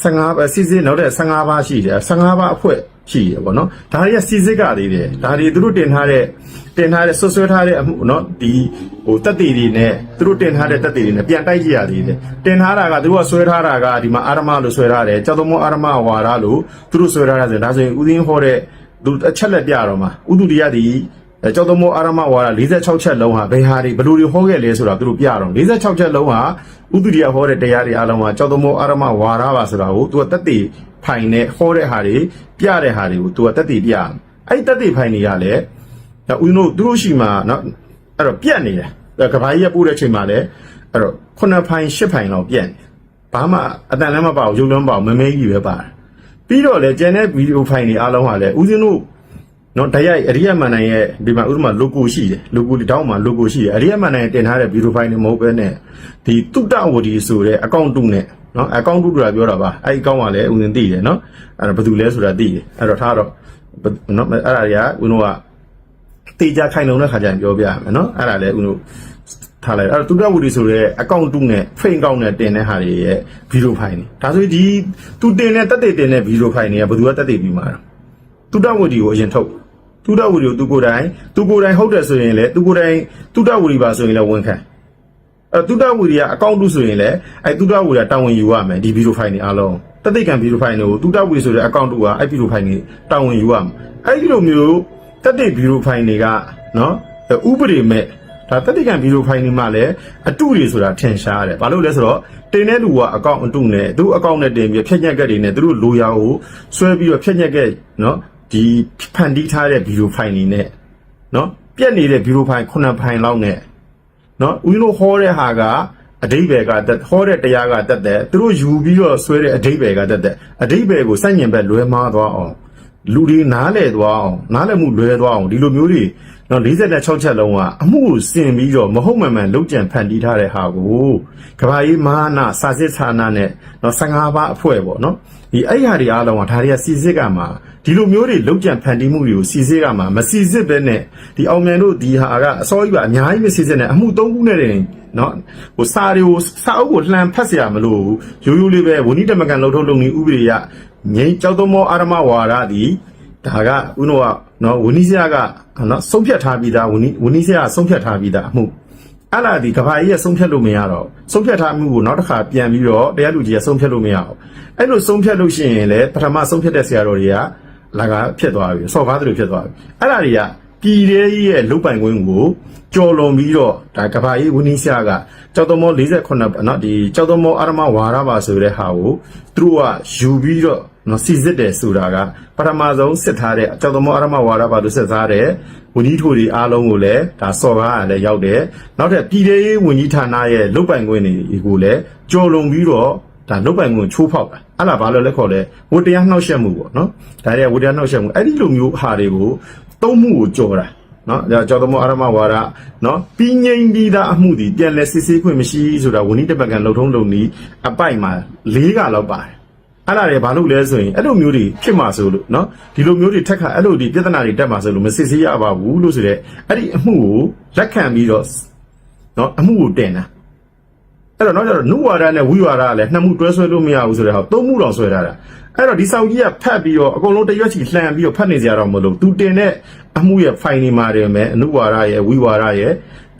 15ပါးစစ်ဆေးနောက်တဲ့15ပါးရှိတယ်15ပါးအဖွဲ့ရှိတယ်ပေါ့နော်ဒါတွေကစစ်စစ်ကသေးတယ်ဒါတွေသူတို့တင်ထားတဲ့ဆွဆွဲထားတဲ့အမှုနော်ဒီတက်တေတွေနဲ့သူတို့တင်ထားတဲ့တက်တေတွေနဲ့ပြန်တိုက်ကြည့်ရသေးတယ်တင်ထားတာကသူတို့ကဆွဲထားတာကဒီမှာအာရမလို့ဆွဲထားတယ်ကျောက်တော်မောအာရမဝါဒလို့သူတို့ဆွဲထားတာဆိုဒါဆိုရင်ဦးသိန်းဟောတဲ့သူအချက်လက်ပြတော့မှာဥဒုတိယဒီကျောက်တော်မောအာရမဝါဒ46ချက်လုံးဟာဘယ်ဟာတွေဘယ်လိုတွေဟောခဲ့လဲဆိုတာသူတို့ပြတော့46ချက်လုံးဟာဥဒုတိယဟောတဲ့တရားတွေအားလုံးဟာကျောက်တော်မောအာရမဝါဒပါဆိုတာကိုသူကတက်တေဖိုင်နဲ့ဟောတဲ့ဟာတွေပြတဲ့ဟာတွေကိုသူကတက်တေပြအဲ့တက်တေဖိုင်တွေကလည်းဦးတို့သူတို့ရှိမှာနော်အဲ့တော့ပြက်နေတယ်ကဘာကြီးကပို့တဲ့အချိန်မှာလည်းအဲ့တော့9ဖိုင်10ဖိုင်လောက်ပြက်နေဘာမှအတန်လည်းမပါဘူးရုပ်လည်းမပါဘူးမမဲကြီးပဲပါတယ်ပြီးတော့လေကျန်တဲ့ဗီဒီယိုဖိုင်တွေအားလုံးဟာလည်းဦးဇင်းတို့နော်ဓာတ်ရိုက်အရိယမန္တန်ရဲ့ဒီမှာဥပမာ logo ရှိတယ် logo ဒီတောင်းမှာ logo ရှိတယ်အရိယမန္တန်ရဲ့တင်ထားတဲ့ဗီဒီယိုဖိုင်တွေမဟုတ်ဘဲနဲ့ဒီတုတ္တဝတီဆိုတဲ့အကောင့်တုနဲ့နော်အကောင့်တုဆိုတာပြောတာပါအဲ့ဒီအကောင့်ကလည်းဦးဇင်းသိတယ်နော်အဲ့တော့ဘယ်သူလဲဆိုတာသိတယ်အဲ့တော့ထားတော့နော်အဲ့ဒါတွေကဦးတို့ကတေချာခိုင်လုံတဲ့ခါကျရင်ပြောပြရမယ်နော်အဲ့ဒါလည်းဦးတို့ထားလိုက်အဲ့တော့တုတ္တဝတီဆိုတဲ့အကောင့်တုနဲ့ဖိတ်အကောင့်နဲ့တင်တဲ့ဟာတွေရဲ့ဗီဒီယိုဖိုင်တွေဒါဆိုဒီသူတင်တဲ့တက်တင်တဲ့ဗီဒီယိုဖိုင်တွေကဘယ်သူကတက်ပြီးမှာတုတ္တဝတီကိုအရင်ထုတ်တုတ္တဝတီကိုသူကိုယ်တိုင်ဟုတ်တယ်ဆိုရင်လည်းသူကိုယ်တိုင်တုတ္တဝတီပါဆိုရင်လည်းဝန်ခံတုတ္တဝတီကအကောင့်တုဆိုရင်လည်းတုတ္တဝတီကတာဝန်ယူရမယ်ဒီဗီဒီယိုဖိုင်တွေအားလုံးတက်သိက္ခာဗီဒီယိုဖိုင်တွေကိုတုတ္တဝတီဆိုတဲ့အကောင့်တုကဗီဒီယိုဖိုင်တွေတာဝန်ယူရမယ်အဲ့ဒီလိုမျိုးတက်သိဗီဒီယိုဖိုင်တွေကနော်ဥပဒေမဲ့ဒါတက်သိက္ခာဗီဒီယိုဖိုင်တွေမှာလည်းအတုတွေဆိုတာထင်ရှားတယ်ဘာလို့လဲဆိုတော့တင်တဲ့လူကအကောင့်အတုနဲ့သူ့အကောင့်နဲ့တင်ပြီးဖြည့်ညက်ကက်တွေနဲ့သူတို့လိုရာကိုဆွဲပြီးတော့ဖြည့်ညက်ကက်နော် ဒီဖန်တီးထားတဲ့ဗီဒီယိုဖိုင်တွေနဲ့နော်ပြက်နေတဲ့ဗီဒီယိုဖိုင်9ဖိုင်လောက်နဲ့နော်ဦးတို့ဟောတဲ့ဟာကအဓိပ္ပာယ်ကဟောတဲ့တရားကတက်တဲ့သူတို့ယူပြီးတော့ဆွဲတဲ့အဓိပ္ပာယ်ကတက်တဲ့အဓိပ္ပာယ်ကိုစန့်ကျင်ဘက်လွဲမှားသွားအောင်လူတွေနားလည်သွားအောင်နားလည်မှုလွဲသွားအောင်ဒီလိုမျိုးတွေနော်46ချက်လုံးကအမှုကိုစင်ပြီးတော့မဟုတ်မှန်မှန်လုံးကြံဖန်တီးထားတဲ့ဟာကိုကဘာကြီးမဟာနာစာစစ်ဌာနနဲ့နော်15ပါးအဖွဲ့ပေါ့နော်ဒီအဲ့ဟာတွေအားလုံးကဒါတွေကစီစစ်ကမှာဒီလိုမျိုးတွေလုံးကြံဖန်တီးမှုတွေကိုစီစစ်ကမှာမစီစစ်ပဲနဲ့ဒီအောင်မြန်တို့ဒီဟာကအစောကြီးကအများကြီးမစီစစ်နဲ့အမှု3ခုနဲ့တင်နော်ဟိုစာတွေကိုစာအုပ်ကိုလှန်ဖတ်เสียမလို့ရိုးရိုးလေးပဲဝဏိတမကန်လှုပ်ထုတ်လုပ်နေဥပဒေရငိမ့်ကြောက်သောမောအာရမဝါဒသည်ဒါကဦးတို့ကနော်ဝဏိစရာကနော်ဆုံးဖြတ်ထားပြီးသားဝဏိစရာဆုံးဖြတ်ထားပြီးသားအမှုအဲ့လာဒီကဘာကြီးကဆုံးဖြတ်လို့မရတော့ဆုံးဖြတ်ထားမှုကိုနောက်တစ်ခါပြန်ပြီးတော့တရားလူကြီးကဆုံးဖြတ်လို့မရအောင်အဲ့လိုဆုံးဖြတ်လို့ရှိရင်လေပထမဆုံးဖြတ်တဲ့ဆရာတော်တွေကလာကဖြစ်သွားပြီစော်ကားတယ်ဖြစ်သွားပြီအဲ့ဒါတွေကပြည်သေးကြီးရဲ့လုတ်ပိုင်ခွင့်ကိုကြော်လွန်ပြီးတော့ဒါကဘာကြီးဝင်းနီးဆရာကကျောက်တော်မော48နော်ဒီကျောက်တော်မောအာရမဝါရပါဆိုတဲ့ဟာကိုသူတို့ကယူပြီးတော့နော်စီစစ်တယ်ဆိုတာကပထမဆုံးစစ်ထားတဲ့ကျောက်တော်မောအာရမဝါရပါလို့စစ်ထားတဲ့ဝင်းကြီးထိုတွေအားလုံးကိုလည်းဒါစော်ကားရလည်းရောက်တယ်နောက်ထပ်ပြည်သေးကြီးဝင်းကြီးဌာနရဲ့လုတ်ပိုင်ခွင့်တွေကိုလည်းကြော်လွန်ပြီးတော့ဒါလုတ်ပိုင်ခွင့်ချိုးဖောက်တာအဲ့ဒါဘာလို့လဲခေါ်လဲဝတ္တရားနှောက်ယှက်မှုပေါ့နော်ဒါတွေကဝတ္တရားနှောက်ယှက်မှုအဲ့ဒီလိုမျိုးဟာတွေကိုသုံးမှုကိုကြော်တာနော်ကျော်တော်မောအာရမဝါဒနော်ပြီးငိမ့်ပြီးသားအမှုဒီပြန်လဲစစ်ဆေးခွင့်မရှိဆိုတာဝဏိတပကံလှုပ်ထုံးလုံနီးအပိုက်မှာ4ကလောက်ပါတယ်အဲ့ဒါတွေဘာလို့လဲဆိုရင်အဲ့လိုမျိုးတွေဖြစ်မှာဆိုလို့နော်ဒီလိုမျိုးတွေထက်ခါအဲ့လိုဒီပြဿနာတွေတက်မှာဆိုလို့မစစ်ဆေးရပါဘူးလို့ဆိုတဲ့အဲ့ဒီအမှုကိုလက်ခံပြီးတော့နော်အမှုကိုတင်တာအဲ့တော့နောက်ကျတော့နုဝါဒနဲ့ဝိဝါဒကလည်း2မှုတွဲဆွဲလို့မရဘူးဆိုတဲ့ဟာ3မှုတောင်ဆွဲထားတာအဲ့တော့ဒီစောက်ကြီးကဖတ်ပြီးတော့အကုန်လုံးတရွက်ချီလှန်ပြီးတော့ဖတ်နေကြရတော့မလို့သူတင်တဲ့အမှုရဲ့ဖိုင်နေမှာတယ်မဲ့အနုဝါဒရဲ့ဝိဝါဒရဲ့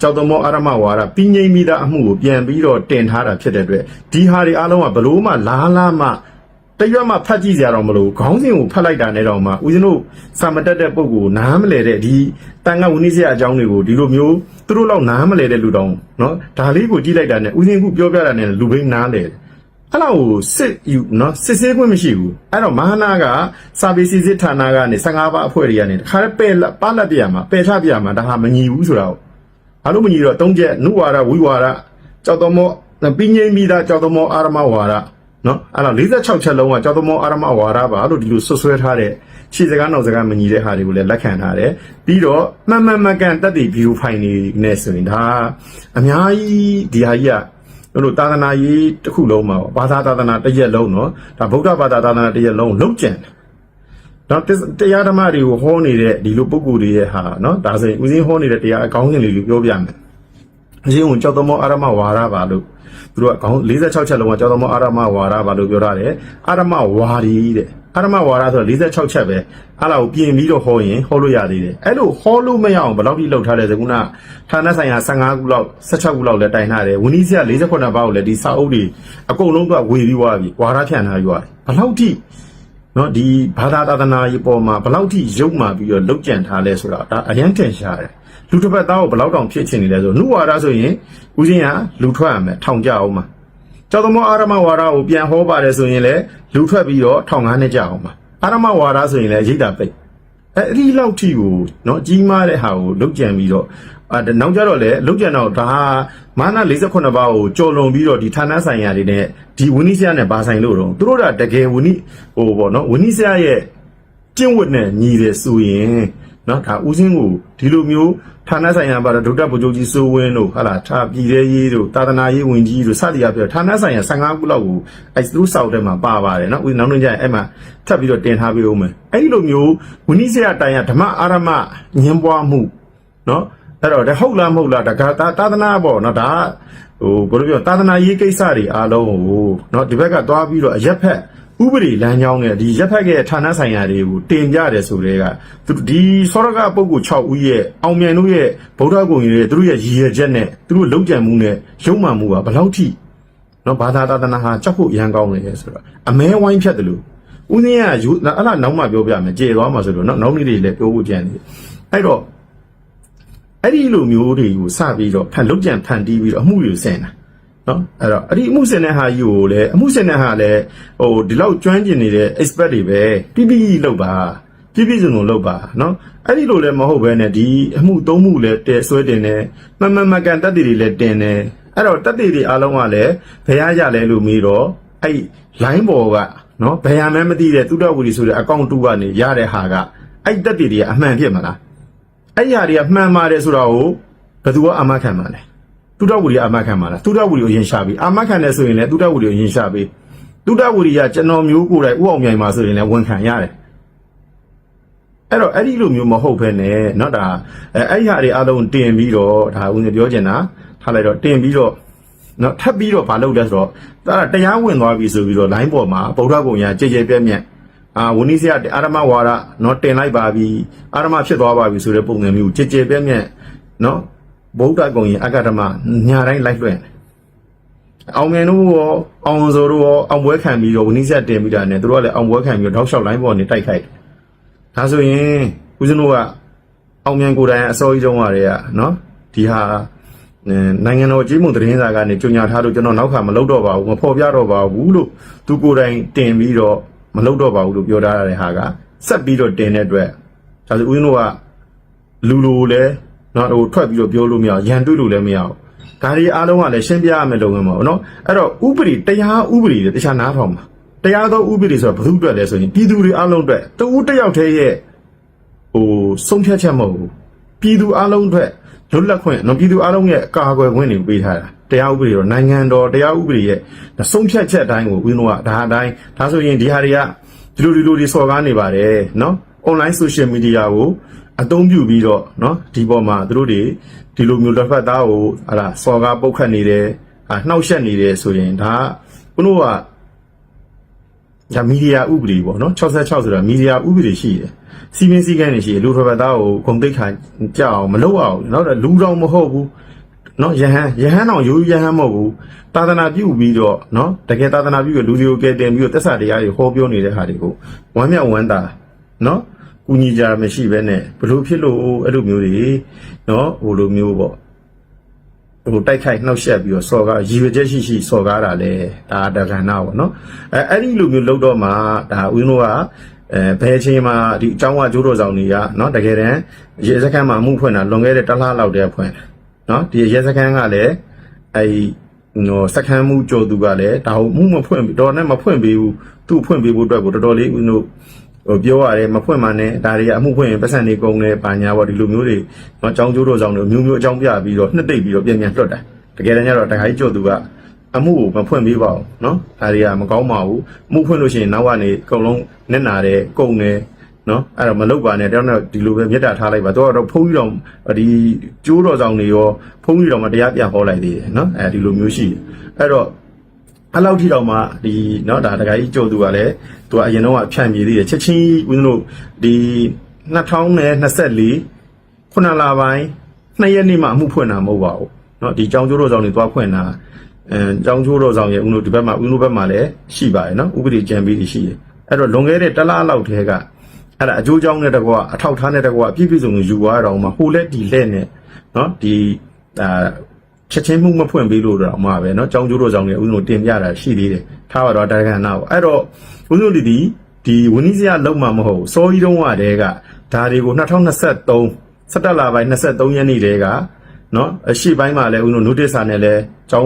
ကျောက်တော်မောအာရမဝါဒပြီးငိမ့်ပြီးသားအမှုကိုပြန်ပြီးတော့တင်ထားတာဖြစ်တဲ့အတွက်ဒီဟာတွေအားလုံးကဘလို့မှလားမှတရွက်မှဖတ်ကြည့်ကြရတော့မလို့ခေါင်းစဉ်ကိုဖတ်လိုက်တာနဲ့တော့မှဦးဇင်းတို့စာမတက်တဲ့ပုံကိုနားမလဲတဲ့ဒီတန်ခါဝိနည်းစရာအကြောင်းတွေကိုဒီလိုမျိုးသူတို့လောက်နားမလဲတဲ့လူတောင်နော်ဒါလေးကိုကြည့်လိုက်တာနဲ့ဦးဇင်းကပြောပြတာနဲ့လူဘိန်းနားလဲအဲ့လောက်ကိုစစ်ယူနော်စစ်ဆေးခွင့်မရှိဘူးအဲ့တော့မဟာနာကစာပေစီစစ်ဌာနကနေ15ပါးအဖွဲ့တွေကနေတခါပယ်ပါလက်ပြရမှာပယ်ချပြရမှာဒါဟာမညီဘူးဆိုတော့ဘာလို့မညီတော့3ချက်နုဝါဒဝိဝါဒကျောက်တော်မောပြီးငိမ့်ပြီးသားကျောက်တော်မောအာရမဝါဒနော်အဲ့တော့46ချက်လုံးကကျောက်တော်မောအာရမဝါဒပါလို့ဒီလိုဆွဆွဲထားတဲ့ရှေ့စကားနောက်စကားမညီတဲ့ဟာတွေကိုလည်းလက်ခံထားတယ်ပြီးတော့မှန်မကန်တက်တဲ့ဗီဒီယိုဖိုင်တွေနဲ့ဆိုရင်ဒါအများကြီးဒီဟာကြီးကတို့သာသနာရေးတစ်ခုလုံးမှာဘာသာသာသနာတစ်ရက်လုံးနော်ဒါဗုဒ္ဓဘာသာသာသနာတစ်ရက်လုံးလုံးကျန်တော့တရားဓမ္မတွေကိုဟောနေတဲ့ဒီလိုပုဂ္ဂိုလ်တွေရဲ့ဟာနော်ဒါဆိုရင်ဦးစင်းဟောနေတဲ့တရားအကောင်းစဉ်လေးကိုပြောပြမယ်အရှင်ဝင်ကျောက်တော်မောအာရမဝါဒပါလို့သူတို့ကခေါင်း46ချက်လုံးကကျောက်တော်မောအာရမဝါဒပါလို့ပြောထားတယ်အာရမဝါဒီတဲ့အာရမဝါဒဆိုတော့46ချက်ပဲအဲ့ဒါကိုပြင်ပြီးတော့ဟောရင်ဟောလို့ရသေးတယ်အဲ့လိုဟောလို့မရအောင်ဘယ်လောက်ထိလောက်ထားလဲဆိုခုနဌာနဆိုင်ရာ15ခုလောက်16ခုလောက်လည်းတိုင်ထားတယ်ဝင်းကြီးစရာ48ပါးကိုလည်းဒီစာအုပ်တွေအကုန်လုံးကဝေပြီးသွားပြီဝါဒဖြန့်ထားပြီးသွားတယ်ဘယ်လောက်ထိနော်ဒီဘာသာသာသနာရေးပေါ်မှာဘယ်လောက်ထိရုပ်မာပြီးတော့လောက်ကျန်ထားလဲဆိုတာဒါအရင်ထင်ရှားတယ်လူတစ်ပတ်သားကိုဘယ်လောက်တောင်ဖြစ်ချင်နေလဲဆိုနှုဝါဒဆိုရင်ဦးစင်းကလူထွက်ရမယ်ထောင်ကြအောင်မှာကျောက်တော်မောအာရမဝါဒကိုပြန်ဟောပါတယ်ဆိုရင်လည်းလူထွက်ပြီးတော့ထောင်9နှစ်ကြအောင်မှာအာရမဝါဒဆိုရင်လည်းရိတ်တာပိတ်အဲ့ဒီလောက်ထိကိုနော်ကြီးမားတဲ့ဟာကိုလုတ်ကြံပြီးတော့နောက်ကြတော့လေလုတ်ကြံတော့ဒါမာန48ပါးကိုကြော်လွန်ပြီးတော့ဒီဌာနဆိုင်ရာတွေနဲ့ဒီဝင်းနီးဆရာနဲ့ဘာဆိုင်လို့တော့သူတို့ကတကယ်ဝင်းနီးဟိုပေါ့နော်ဝင်းနီးဆရာရဲ့ကျင့်ဝတ်နဲ့ညီတယ်ဆိုရင်နော်ဒါဦးစင်းကိုဒီလိုမျိုးဌာနဆိုင်ရာပါတော့ဒုတိယဗိုလ်ချုပ်ကြီးစိုးဝင်းတို့ဟာလာထားပြည်သေးရေးတို့သာသနာရေးဝင်ကြီးတို့စသည်အပြည့်ဌာနဆိုင်ရာ15ခုလောက်ကိုအဲသူတို့စောက်တဲ့မှာပါပါတယ်နော်ဦးနောက်နေ့ကျရင်အဲ့မှာထပ်ပြီးတော့တင်ထားပေးဦးမယ်အဲ့ဒီလိုမျိုးဝင်းနီးဆရာတိုင်ရဓမ္မအာရမညှင်းပွားမှုနော်အဲ့တော့ဒါဟုတ်လားမဟုတ်လားဒါသာသနာပေါ့နော်ဒါဟိုဘယ်လိုပြောသာသနာရေးကိစ္စတွေအားလုံးကိုနော်ဒီဘက်ကသွားပြီးတော့အရက်ဖက်ဥပဒေလမ်းကြောင်းနဲ့ဒီရက်ဖက်ကဌာနဆိုင်ရာတွေကိုတင်ပြတယ်ဆိုတဲ့ကဒီစောရကပုဂ္ဂိုလ်6ဦးရဲ့အောင်မြန်တို့ရဲ့ဗုဒ္ဓဂုံတွေသူတို့ရဲ့ရည်ရွယ်ချက်နဲ့သူတို့လုံးကြံမှုနဲ့ရုံမှန်မှုကဘယ်လောက်ထိနော်ဘာသာသာသနာဟာကြောက်ဖို့ရန်ကောင်းနေလဲဆိုတော့အမဲဝိုင်းဖြတ်တယ်လို့ဦးစင်းကအဲ့လားနောက်မှပြောပြမယ်ကြေသွားမှာဆိုတော့နောက်နေ့တွေလည်းပြောဖို့ကြံတယ်အဲ့တော့အဲ့ဒီလိုမျိုးတွေကိုစပြီးတော့လုံးကြံဖန်တီးပြီးတော့အမှုတွေဆင်တာနော်အဲ့တော့အဲ့ဒီအမှုစင်တဲ့ဟာကြီးကိုလည်းအမှုစင်တဲ့ဟာလည်းဟိုဒီလောက်ကျွမ်းကျင်နေတဲ့ expert တွေပဲပြီးလောက်ပါ ပြည့်ပြည့်စုံစုံလုပ်ပါနော်အဲ့ဒီလိုလည်းမဟုတ်ဘဲနဲ့ဒီအမှုသုံးမှုလည်းတဲဆွဲတင်တယ်မကန်တက်တည်တွေလည်းတင်တယ်အဲ့တော့တက်တည်တွေအားလုံးကလည်းဘယ်ရလဲလို့မေးတော့အဲ့ line ပေါ်ကနော်ဘယ်ရမှန်းမသိတဲ့သုဒ္ဓဝီဆိုတဲ့အကောင့်တူကနေရတဲ့ဟာကအဲ့တက်တည်တွေကအမှန်ဖြစ်မလားအဲ့ຢာတွေကမှန်ပါတယ်ဆိုတော့ဘယ်သူကအမခံမှာလဲသုဒ္ဓဝီကအမခံမှာလားသုဒ္ဓဝီကိုရင်ရှာပြီးအမခံတယ်ဆိုရင်လည်းသုဒ္ဓဝီကိုရင်ရှာပြီးသုဒ္ဓဝီကကျွန်တော်မျိုးကိုယ်တိုင်ဥအောင်မြိုင်မှာဆိုရင်လည်းဝန်ခံရတယ်အဲ့တော့အဲ့ဒီလိုမျိုးမဟုတ်ဘဲနဲ့เนาะဒါအဲ့ဒီဟာတွေအားလုံးတင်ပြီးတော့ဒါဦးနေပြောချင်တာထားလိုက်တော့တင်ပြီးတော့เนาะထပ်ပြီးတော့မလုပ်လဲဆိုတော့ဒါတရားဝင်သွားပြီဆိုပြီးတော့ line ပေါ်မှာဗုဒ္ဓဂုံရကြည်ကြည်ပြည့်မြတ်ဝဏိစရအာရမဝါဒเนาะတင်လိုက်ပါပြီအာရမဖြစ်သွားပါပြီဆိုတဲ့ပုံစံမျိုးကြည်ကြည်ပြည့်မြတ်เนาะဗုဒ္ဓဂုံရအကဓမ္မညာတိုင်းလိုက်လွှင့်အောင်မြင်တို့ရောအောင်စိုးတို့ရောအောင်ပွဲခံပြီးတော့ဝဏိစရတင်ပြီးတာနဲ့တို့ကလည်းအောင်ပွဲခံပြီးတော့ထောက်လျှောက် line ပေါ်နေတိုက်ခိုက်ဒါဆိုရင်ဦးဇင်းတို့ကအောင်မြန်ကိုယ်တိုင်အစောကြီးတုန်းကတည်းကနော်ဒီဟာနိုင်ငံတော်ကြီးမှုသတင်းစာကနေကြညာထားလို့ကျွန်တော်နောက်ခါမလုပ်တော့ပါဘူးမဖော်ပြတော့ပါဘူးလို့သူကိုယ်တိုင်တင်ပြီးတော့မလုပ်တော့ပါဘူးလို့ပြောထားတဲ့ဟာကဆက်ပြီးတော့တင်တဲ့အတွက်ဒါဆိုဦးဇင်းတို့ကလူလိုလဲနော်ဟိုထွက်ပြီးတော့ပြောလို့မရရန်တွေ့လို့လည်းမရဘူးဒါတွေအားလုံးကလည်းရှင်းပြရမယ်လုပ်ငန်းပါဘောနော်အဲ့တော့ဥပဒေတရားဥပဒေတွေတခြားနားထောင်ပါတရားသောဥပဒေဆိုတာဘယ်သူအတွက်လဲဆိုရင်ပြည်သူတွေအားလုံးအတွက်တဦးတစ်ယောက်တည်းရဲ့ဆုံးဖြတ်ချက်မဟုတ်ဘူးပြည်သူအားလုံးအတွက်လွတ်လပ်ခွင့်နော်ပြည်သူအားလုံးရဲ့အကာအကွယ်ခွင့်တွေပေးထားတာတရားဥပဒေတော့နိုင်ငံတော်တရားဥပဒေရဲ့ဆုံးဖြတ်ချက်အတိုင်းကိုဦးတို့ကဒါအတိုင်းဒါဆိုရင်ဒီဟာတွေကဒီလိုတွေစော်ကားနေပါတယ်နော် online social media ကိုအသုံးပြုပြီးတော့နော်ဒီပေါ်မှာသူတို့တွေဒီလိုမျိုးတစ်ဖက်သားကိုဟာလားစော်ကားပုတ်ခတ်နေတယ်နှောက်ယှက်နေတယ်ဆိုရင်ဒါကဦးတို့ကဒါမီဒီယာဥပဒေပေါ့နော်66ဆိုတာမီဒီယာဥပဒေရှိတယ်စီမင်းစည်းကမ်းတွေရှိတယ်လူထွက်သားကိုဂုံတိတ်ခါကြောက်အောင်မလုပ်အောင်နော်လူတော်မဟုတ်ဘူးနော်ယဟန်တော်ရိုးယဟန်မဟုတ်ဘူးသာသနာပြုပြီးတော့နော်တကယ်သာသနာပြုပြီးလူတွေကိုကဲတင်ပြီးတော့သက်စာတရားတွေဟောပြောနေတဲ့ဟာတွေကိုဝမ်းမြောက်ဝမ်းသာနော်ကူညီကြမရှိဘဲနဲ့ဘလို့ဖြစ်လို့အဲ့လိုမျိုးတွေနော်ဟိုလိုမျိုးပေါ့ဟိုတိုက်ခိုက်နှောက်ယှက်ပြီးတော့စော်ကားရည်ရွယ်ချက်ရှိစော်ကားတာလေဒါတက္ကနာပေါ့နော်အဲ့ဒီလိုမျိုးလုပ်တော့မှဒါဦးဇင်းတို့ကဘယ်ချိန်မှာဒီအကြောင်းကကျိုးတော်ဆောင်တွေကနော်တကယ်တမ်းရဲစခန်းမှာမှုဖွင့်တာလွန်ခဲ့တဲ့တစ်လလောက်တည်းဖွင့်နော်ဒီရဲစခန်းကလည်းစခန်းမှုကြော်သူကလည်းဒါမှုမဖွင့်တော်နဲ့မဖွင့်ပေးဘူးသူ့ဖွင့်ပေးဖို့အတွက်ကိုတော်တော်လေးဦးဇင်းတို့ပြောရတယ်မဖွင့်မှနဲ့ဒါတွေကအမှုဖွင့်ရင်ပတ်စံနေကုန်တယ်ပါညာပေါ့ဒီလိုမျိုးတွေနော်အကြောင်းကျိုးတော်ဆောင်တွေမျိုးမျိုးအကြောင်းပြပြီးတော့နှစ်သိပ်ပြီးတော့ပြန်လွတ်တာတကယ်တမ်းကျတော့တခါကြီးကြော်သူကအမှုကိုမဖွင့်ပေးပါဘူးနော်ဒါတွေကမကောင်းပါဘူးမှုဖွင့်လို့ရှိရင်နောက်ကနေအကုန်လုံးနစ်နာတယ်ကုန်တယ်နော်အဲ့တော့မလုပ်ပါနဲ့တောင်းတော့ဒီလိုပဲမေတ္တာထားလိုက်ပါတော့ဖုန်းကြီးတော်ဒီကျိုးတော်ဆောင်တွေရောဖုန်းကြီးတော်မှာတရားပြန်ဟောလိုက်သေးတယ်နော်အဲဒီလိုမျိုးရှိတယ်အဲ့တော့အဲ့လောက်ထိတော့မှဒီနော်ဒါတခါကြီးကြော်သူကလည်းသူကအရင်တော့ဖြန့်ပြေးသေးတယ်ချက်ချင်းဦးဇင်းတို့ဒီ2024ခုနလပိုင်း2ရက်နေ့မှအမှုဖွင့်တာမဟုတ်ပါဘူးနော်ဒီကြောင်ကျိုးတော်ဆောင်တွေသွားဖွင့်တာကျောင်းကျိုးတော်ဆောင်ရဲ့ဦးတို့ဒီဘက်မှာဦးတို့ဘက်မှာလည်းရှိပါတယ်နော်ဥပဒေကြံပြီးရှိတယ်အဲ့တော့လွန်ခဲ့တဲ့တစ်လလောက်တည်းကအဲ့ဒါအကျိုးကြောင်းနဲ့တကွာအထောက်ထားနဲ့တကွာအပြည့်ပြည့်စုံစုံယူသွားတော့မှဟိုလက်ဒီလက်နဲ့နော်ဒီချက်ချင်းမှုမဖွင့်ပေးလို့တော့မှပဲနော်ကျောင်းကျိုးတော်ဆောင်ရဲ့ဦးတို့တင်ပြတာရှိသေးတယ်ထားပါတော့တရားကနာပေါ့အဲ့တော့ဦးတို့ဒီဝင်းစရာလုံးမှမဟုတ်စောကြီးတုံးကတည်းကဒါတွေကို2023 17လပိုင်း23ရက်နေ့တည်းကနော်အရှိပိုင်းမှာလည်းဦးတို့ notice စာနဲ့လည်းကျေ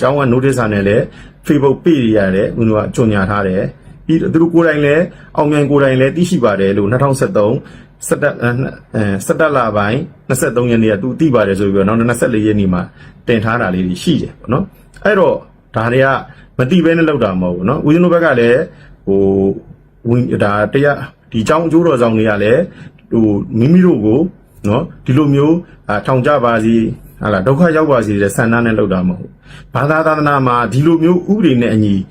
ာင်းက notice စာနဲ့လည်း Facebook page ရတယ်ဦးတို့ကကြွညာထားတယ်ပြီးသူတို့ကိုယ်တိုင်လည်းအောင်မြန်ကိုယ်တိုင်လည်းသိရှိပါတယ်လို့2023 17လပိုင်း23ရက်နေ့ကသူသိပါတယ်ဆိုပြီးတော့နောက်24ရက်နေ့မှာတင်ထားတာလေးရှိတယ်ပေါ့နော်အဲ့တော့ဒါတွေကမသိဘဲနဲ့လောက်တာမဟုတ်ဘူးနော်ဦးဇင်းတို့ဘက်ကလည်းဟိုဒါတရားဒီကျောင်းအကျိုးတော်ဆောင်တွေကလည်းဟိုမိမိတို့ကိုနော်ဒီလိုမျိုးထောင်ကြပါစီဟာလားဒုက္ခရောက်ပါစီတဲ့ဆန္ဒနဲ့လောက်တာမဟုတ်ဘာသာသာသနာမှာဒီလိုမျိုးဥပဒေနဲ့အည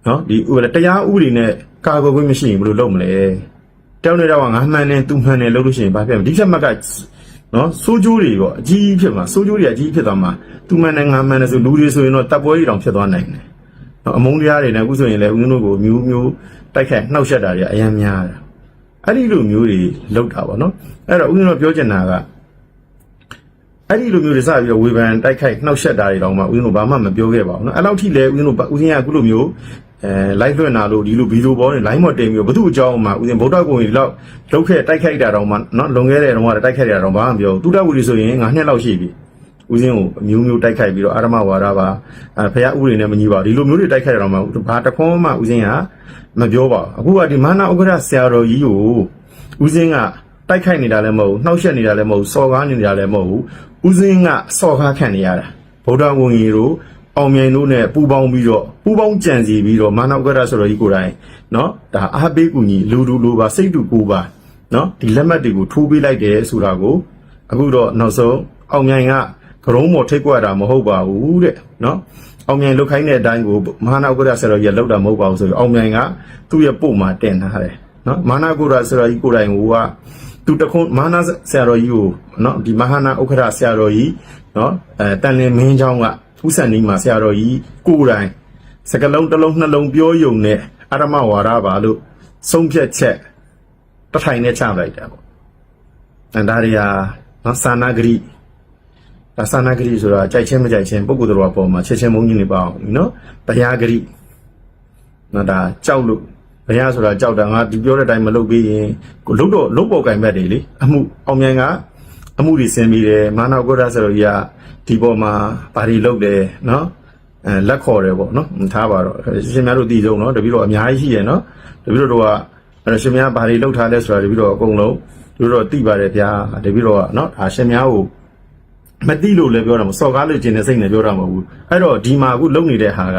ီနော်ဒီတရားဥပဒေနဲ့ကာကွယ်ခွင့်မရှိရင်ဘယ်လိုလုပ်မလဲတောင်းနေတော့ငါမှန်တယ်သူမှန်တယ်လို့လို့ရှိရင်ဘာဖြစ်မလဲဒီချက်မှတ်ကနော်စိုးကျိုးတွေပေါ့အကြီးဖြစ်မှာစိုးကျိုးတွေအကြီးဖြစ်သွားမှာသူမှန်တယ်ငါမှန်တယ်ဆိုလူတွေဆိုရင်တော့တပ်ပွဲကြီးတောင်ဖြစ်သွားနိုင်တယ်နော်အမုန်းတရားတွေနဲ့အခုဆိုရင်လည်းဦးဇင်းတို့ကိုမျိုးတိုက်ခတ်နှောက်ယှက်တာတွေအများများတယ်အဲ့ဒီလိုမျိုးတွေလောက်တာပေါ့နော်အဲ့တော့ဦးဇင်းတို့ပြောချင်တာကအဲ့ဒီလိုမျိုးတွေစပြီးတော့ဝေဖန်တိုက်ခိုက်နှောက်ယှက်တာတွေတောင်မှဦးဇင်းတို့ဘာမှမပြောခဲ့ပါဘူးနော်အဲ့လောက်ထိလည်းဦးဇင်းတို့ဦးဇင်းကအခုလိုမျိုး live လွှင့်လာလို့ဒီလိုဗီဒီယိုပေါ်နဲ့ line မတင်ပြီးဘသူ့အကြောင်းမှာဦးဇင်းဗုဒ္ဓဂုံကြီးလောက်လောက်ခဲ့တိုက်ခိုက်တာတော့မှเนาะလွန်ခဲ့တဲ့တုန်းကတိုက်ခိုက်တာတော့ဘာမှမပြောဘူးတုဒ္ဒဝီဆိုရင်9နှစ်လောက်ရှိပြီဦးဇင်းကိုအမျိုးမျိုးတိုက်ခိုက်ပြီးတော့အာရမဝါဒပါဖရာဥပဒေနဲ့မညီပါဘူးဒီလိုမျိုးတွေတိုက်ခိုက်တာတော့မှဘာတခွန်းမှဦးဇင်းကမပြောပါဘူးအခုကဒီမဟာနာဥက္ကဋ္ဌဆရာတော်ကြီးကိုဦးဇင်းကတိုက်ခိုက်နေတာလည်းမဟုတ်ဘူးနှောက်ယှက်နေတာလည်းမဟုတ်ဘူးစော်ကားနေတာလည်းမဟုတ်ဘူးဦးဇင်းကစော်ကားခံနေရတာဗုဒ္ဓဂုံကြီးတို့အောင်မြိုင်တို့နဲ့ပူပေါင်းပြီးတော့ပူပေါင်းကြံစီပြီးတော့မာနဥက္ကဋ္ဌဆိုတော်ကြီးကိုယ်တိုင်เนาะဒါအားပေးကူညီလူတူလိုပါစိတ်တူကိုပါเนาะဒီလက်မှတ်တွေကိုထိုးပေးလိုက်တယ်ဆိုတာကိုအခုတော့နောက်ဆုံးအောင်မြိုင်ကကရုံးမော်ထိတ်ကွက်တာမဟုတ်ပါဘူးတဲ့เนาะအောင်မြိုင်လုတ်ခိုင်းတဲ့အတိုင်းကိုမာနဥက္ကဋ္ဌဆိုတော်ကြီးကလုတ်တာမဟုတ်ပါဘူးဆိုပြီးအောင်မြိုင်ကသူ့ရဲ့ပို့မှာတင်ထားတယ်เนาะမာနဥက္ကဋ္ဌဆိုတော်ကြီးကိုယ်တိုင်ကသူတခွန်းမာနဆရာတော်ကြီးကိုเนาะဒီမဟာနာဥက္ကဋ္ဌဆရာတော်ကြီးเนาะတန်လင်းမင်းเจ้าကဦးစံနီးမှာဆရာတော်ကြီးကိုယ်တိုင်စကလုံးတစ်လုံးနှလုံးပြောယုံနဲ့အာရမဝါဒပါလို့ဆုံးဖြတ်ချက်တထိုင်နဲ့ချလိုက်တာပေါ့။ဒါတွေကနော်သာနာဂရိဒါသာနာဂရိဆိုတာကြိုက်ချင်းမကြိုက်ချင်းပုဂ္ဂိုလ်တော်ပေါ်မှာချက်ချင်းမုန်းကြီးနေပါအောင်နော်။တရားဂရိနော်ဒါကြောက်လို့ဘုရားဆိုတာကြောက်တာငါဒီပြောတဲ့အတိုင်းမလုပ်ပြီးရင်ကိုလုတ်တော့လုတ်ပေါ်ကင်ဘက်တွေလေအမှုအောင်မြိုင်ကအမှုတွေဆင်ပြီးတယ်မာနဥက္ကဋ္ဌဆိုတော့ကြီးကဒီပေါ်မှာဘာတွေလုပ်တယ်နော်လက်ခေါ်တယ်ပေါ့နော်ထားပါတော့ရှင်များတို့သိဆုံးနော်တပည့်တော်အများကြီးရှိရနော်တပည့်တော်ကအဲ့ရှင်များဘာတွေလုပ်ထားလဲဆိုတာတပည့်တော်အကုန်လုံးတပည့်တော်သိပါတယ်ဗျာတပည့်တော်ကနော်ဒါရှင်များကိုမသိလို့လည်းပြောတာမစော်ကားလို့ကျင်တဲ့စိတ်နဲ့ပြောတာမဟုတ်ဘူးအဲ့တော့ဒီမှာအခုလုပ်နေတဲ့ဟာက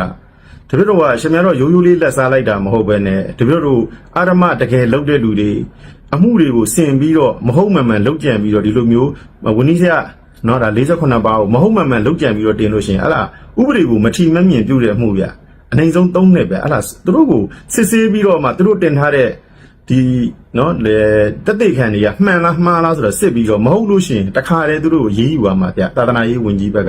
တပည့်တော်ကရှင်များတော့ရိုးရိုးလေးလက်စားလိုက်တာမဟုတ်ပဲနဲ့တပည့်တော်တို့အာရမတကယ်လုပ်တဲ့လူတွေအမှုတွေကိုဆင်ပြီးတော့မဟုတ်မှန်မှန်လုပ်ကြံပြီးတော့ဒီလိုမျိုးဝင်းကြီးဆရာနော်ဒါ48ပါးကိုမဟုတ်မှန်မှန်လုပ်ကြံပြီးတော့တင်လို့ရှိရင်အဲ့လားဥပဒေကိုမထီမဲ့မြင်ပြုတဲ့အမှုပြအနိုင်ဆုံး3နှစ်ပဲအဲ့လားသူတို့ကိုစစ်ဆေးပြီးတော့မှသူတို့တင်ထားတဲ့ဒီနော်လေတက်တိခံတွေကမှန်လားမှားလားဆိုတော့စစ်ပြီးတော့မဟုတ်လို့ရှိရင်တခါတည်းသူတို့ကိုရေးယူပါမှာဗျသာသနာရေးဝင်ကြီးဘက်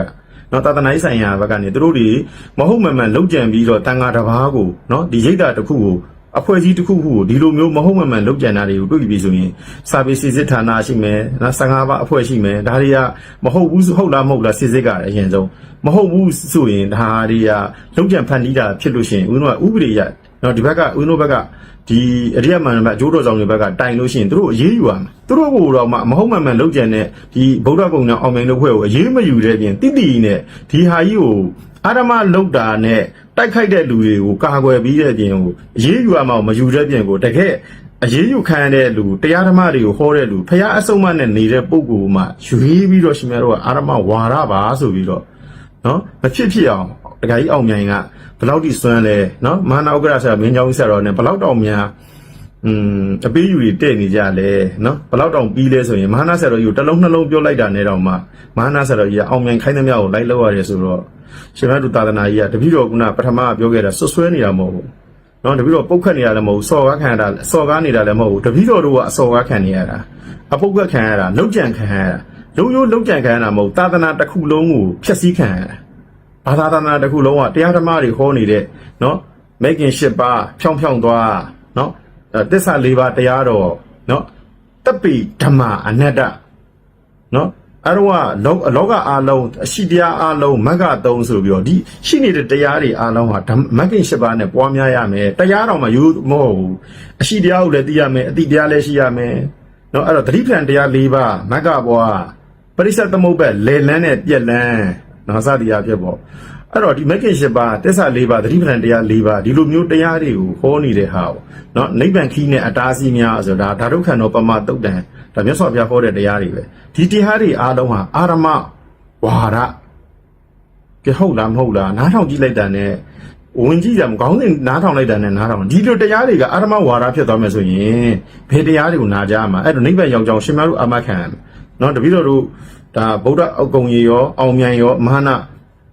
ကနော်သာသနာရေးဆိုင်ရာဘက်ကနေသူတို့တွေမဟုတ်မှန်မှန်လုပ်ကြံပြီးတော့တန်ဃာတစ်ပါးကိုနော်ဒီရိတ်တာတစ်ခုကိုအဖွဲ့အစည်းတစ်ခုခုကိုဒီလိုမျိုးမဟုတ်မှန်မှန်လုပ်ကြံတာတွေကိုတွေ့ပြီးဆိုရင်စာပေစစ်စစ်ဌာနရှိမယ်နော်15ပါးအဖွဲ့ရှိမယ်ဒါတွေကမဟုတ်ဘူးဟုတ်လားမဟုတ်လားစစ်စစ်ကအရင်ဆုံးမဟုတ်ဘူးဆိုရင်ဒါတွေကလုပ်ကြံဖန်တီးတာဖြစ်လို့ရှိရင်ဦးတို့ကဥပဒေရနော်ဒီဘက်ကဦးတို့ဘက်ကဒီအရိယမန္တမအကျိုးတော်ဆောင်တွေဘက်ကတိုင်လို့ရှိရင်တို့အရေးယူရမယ်တို့ကိုတော့မဟုတ်မှန်မှန်လုပ်ကြံတဲ့ဒီဗုဒ္ဓဂုံနဲ့အောင်မြင်လို့ဖွဲ့ကိုအရေးမယူတဲ့ပြင်တိတိနဲ့ဒီဟာကြီးကိုအာရမလောက်တာနဲ့တိုက်ခိုက်တဲ့လူတွေကိုကာကွယ်ပြီးတဲ့ပြင်ကိုအရေးယူရမှာမယူတဲ့ပြင်ကိုတကယ်အရေးယူခံရတဲ့လူတရားဓမ္မတွေကိုဟောတဲ့လူဖះအဆုံးမနဲ့နေတဲ့ပုဂ္ဂိုလ်မှရွေးပြီးတော့ရှင်များတို့ကအာရမဝါရပါဆိုပြီးတော့နော်မဖြစ်အောင်တခါကြီးအောင်မြိုင်ကဘယ်လောက်ထိစွမ်းလဲနော်မဟာနာဥက္ကဋ္ဌဆရာမင်းเจ้าကြီးဆရာတော်နဲ့ဘယ်လောက်တောင်များအပေးယူတွေတဲ့နေကြလဲနော်ဘယ်လောက်တောင်ပြီးလဲဆိုရင်မဟာနာဆရာတော်ကြီးကိုတစ်လုံးနှလုံးပြောလိုက်တာနဲ့တော့မှမဟာနာဆရာတော်ကြီးကအောင်မြိုင်ခိုင်းသမျှကိုလိုက်လောက်ရတယ်ဆိုတော့ရှင်မတို့သာသနာကြီးကတပည့်တော်ကပထမပြောခဲ့တာဆွဆွဲနေတာမဟုတ်ဘူးနော်တပည့်တော်ပုတ်ခတ်နေတာလည်းမဟုတ်ဘူးစော်ကားခံရတာစော်ကားနေတာလည်းမဟုတ်ဘူးတပည့်တော်တို့ကအစော်ကားခံနေရတာအပုတ်ခတ်ခံရတာလောက်ကြံခံရတာလုံးရိုးလောက်ကြံခံရတာမဟုတ်သာသနာတစ်ခုလုံးကိုဖျက်ဆီးခံရတာဘာသာသနာတစ်ခုလုံးကတရားဓမ္မတွေဟောနေတဲ့နော်မိခင်၈ပါးဖြောင်းဖြောင်းသွားနော်တစ္ဆာ၄ပါးတရားတော်နော်တပိဓမ္မအနတ္တနော်အဲ့တော့လောကအားလုံးအရှိတရားအားလုံးမဂ္ဂ3ဆိုပြီးတော့ဒီရှိနေတဲ့တရားတွေအားလုံးဟာမဂ္ဂင်၈ပါးနဲ့ပွားများရမယ်တရားတော်မှာယူမဟုတ်ဘူးအရှိတရားကိုလည်းသိရမယ်အတိတရားလည်းရှိရမယ်နော်အဲ့တော့သတိပ္ပံတရား၄ပါးမဂ္ဂဘွားပရိစ္ဆေသမုပ္ပါလေလန်းနဲ့ပြက်လန်းနော်စသည်အဖြစ်ပေါ့အဲ့တော့ဒီမဂ္ဂင်၈ပါးတစ္ဆာ၄ပါးသတိပ္ပံတရား၄ပါးဒီလိုမျိုးတရားတွေကိုဟောနေတဲ့ဟာကိုနော်နိဗ္ဗာန်ခီးနဲ့အတားအဆီးများဆိုတာဒါဒုက္ခနောပမတုတ်တံဒါမြတ်စွာဘုရားဟောတဲ့တရားတွေပဲဒီတရားတွေအားလုံးဟာအာရမဝါဒကဲဟုတ်လားမဟုတ်လားနားထောင်ကြည့်လိုက်တာနဲ့ဝင်ကြည့်ကြမကောင်းတဲ့နားထောင်လိုက်တာနဲ့နားထောင်ဒီလိုတရားတွေကအာရမဝါဒဖြစ်သွားမယ်ဆိုရင်ဘယ်တရားတွေကိုနားကြမှာအဲ့တော့နိဗ္ဗာန်ရောက်ကြောင်းရှင်မတို့အာမခံနော်တပည့်တော်တို့ဒါဗုဒ္ဓအကုံရေရောအောင်မြန်ရောမဟာနာ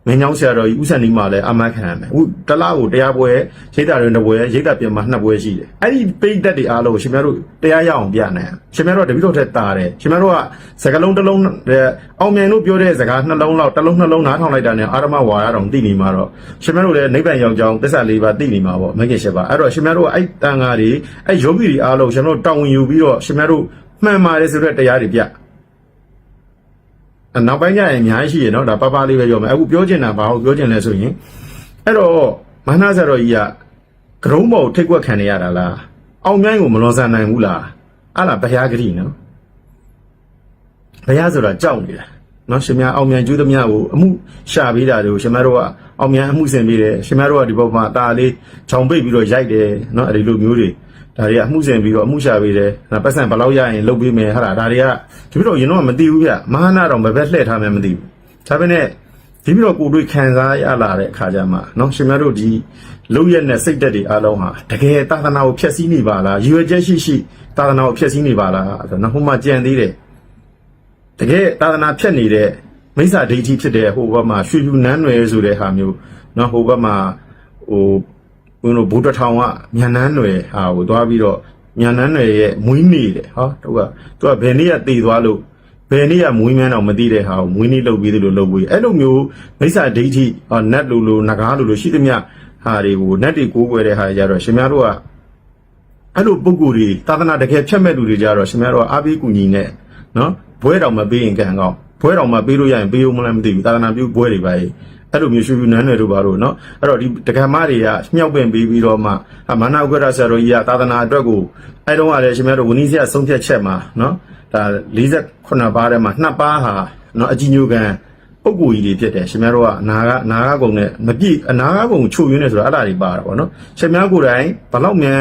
မင်းเจ้าဆရာတော်ကြီးဥစ္စာနီးမှာလည်းအာမခံရမယ်အခုတလားကိုတရားပွဲရိတ်တာတွေတစ်ပွဲရိတ်တာပြင်မှာ2ပွဲရှိတယ်အဲ့ဒီပိဋကတ်တွေအားလုံးရှင်များတို့တရားရအောင်ပြနိုင်ရှင်များတို့တပည့်တော်ထက်တာတယ်ရှင်များတို့ကစကားလုံးတစ်လုံးအောင်မြန်တို့ပြောတဲ့စကားနှလုံးလောက်တစ်လုံးနှလုံးနားထောင်လိုက်တာနဲ့အာရမဝါရတော်သိနေမှာတော့ရှင်များတို့လည်းနိဗ္ဗာန်ရောက်ကြောင်းသစ္စာ၄ပါးသိနေမှာပေါ့မဂ္ဂင်၈ပါးအဲ့တော့ရှင်များတို့ကအဲ့တန်ဃာတွေအဲ့ယောဂီတွေအားလုံးရှင်များတို့တောင်းဝင်ယူပြီးတော့ရှင်များတို့မှန်ပါတယ်ဆိုတဲ့တရားတွေပြနောက်ပိုင်းကျရင်အများကြီးရှိရနော်ဒါပပလေးပဲပြောမယ်အခုပြောချင်တာဘာလို့ပြောချင်လဲဆိုရင်အဲ့တော့မဟာနာဆရာတော်ကြီးက ကရုံးပေါ်ထိတ်ကွက်ခံနေရတာလားအောင်မြိုင်းကိုမလွန်ဆန်နိုင်ဘူးလားအဲ့လားဘုရားဂတိနော်ဘုရားဆိုတာကြောက်နေတာနော်ရှင်များအောင်မြိုင်းကျူးသမျှကိုအမှုရှာပေးတာတွေကိုရှင်များတို့ကအောင်မြိုင်းအမှုဆင်ပေးတယ်ရှင်များတို့ကဒီဘက်မှာတာလေးခြောင်ပိတ်ပြီးတော့ရိုက်တယ်နော်အဲ့ဒီလိုမျိုးတွေဒါတွေကအမှုဆင်ပြီးတော့အမှုရှာပေးတယ်ပတ်စံဘယ်လောက်ရရင်လုပ်ပေးမယ်ဟာဒါတွေကဒီပြီးတော့ရင်တော့မသိဘူးဗျမဟာနာတော့ဘယ်ဘက်လှည့်ထားမှမသိဘူးဒါပေမဲ့ဒီပြီးတော့ကိုတွေ့ခံစားရလာတဲ့အခါကျမှနော်ရှင်များတို့ဒီလုံရက်နဲ့စိတ်သက်တွေအားလုံးဟာတကယ်သာသနာကိုဖျက်ဆီးနေပါလားရည်ရွယ်ချက်ရှိသာသနာကိုဖျက်ဆီးနေပါလားဆိုတော့ဟိုမှာကြံသေးတယ်တကယ်သာသနာဖျက်နေတဲ့မိစ္ဆာဒိဋ္ဌိဖြစ်တဲ့ဟိုဘက်မှာရွှေဖြူနန်းနယ်ဆိုတဲ့ဟာမျိုးနော်ဟိုဘက်မှာဟိုဘုန်းတော်ဘုဒ္ဓထောင်ကမြန်နန်းနယ်ဟာကိုသွားပြီးတော့မြန်နန်းနယ်ရဲ့မွေးနေ့တယ်ဟောသူကဘယ်နေ့ကတည်သွားလို့ဘယ်နေ့ကမွေးမြန်းတော့မသိတဲ့ဟာကိုမွေးနေ့လုပ်ပြီးသလိုလုပ်ပြီးအဲ့လိုမျိုးမိစ္ဆာဒိဋ္ဌိနတ်လိုနဂါးလိုရှိသမျှဟာတွေကိုနတ်တွေကိုးကွယ်တဲ့ဟာတွေကြတော့ရှင်များတို့ကအဲ့လိုပုံကိုယ်တွေသာသနာတကယ်ဖြတ်မဲ့လူတွေကြတော့ရှင်များတို့ကအားပေးကူညီနဲ့နော်ဘွဲတော်မပေးရင်ကံကောင်းဘွဲတော်မပေးလို့ရရင်ပေးဦးမလားမသိဘူးသာသနာပြုဘွဲတွေပါအဲ့လိုမျိုးရွှေဖြူနန်းတွေတို့ပါတော့နော်အဲ့တော့ဒီတက္ကမတွေကမြောက်ပင်ပေးပြီးတော့မှမာနဥက္ကဋ္ဌဆရာတော်ကြီးကသာသနာအတွက်ကိုအဲ့တုန်းကလည်းရှင်များတို့ဝင်းကြီးဆရာဆုံးဖြတ်ချက်မှာနော်ဒါ48ပါးထဲမှာ2ပါးဟာနော်အကြီးညိုကံပုဂ္ဂိုလ်ကြီးတွေဖြစ်တယ်ရှင်များတို့ကနာဂကုံနဲ့မပြည့်အနာဂကုံချုပ်ရင်းနေဆိုတော့အဲ့ဒါတွေပါတာပေါ့နော်ရှင်များကိုယ်တိုင်ဘလောက်မြန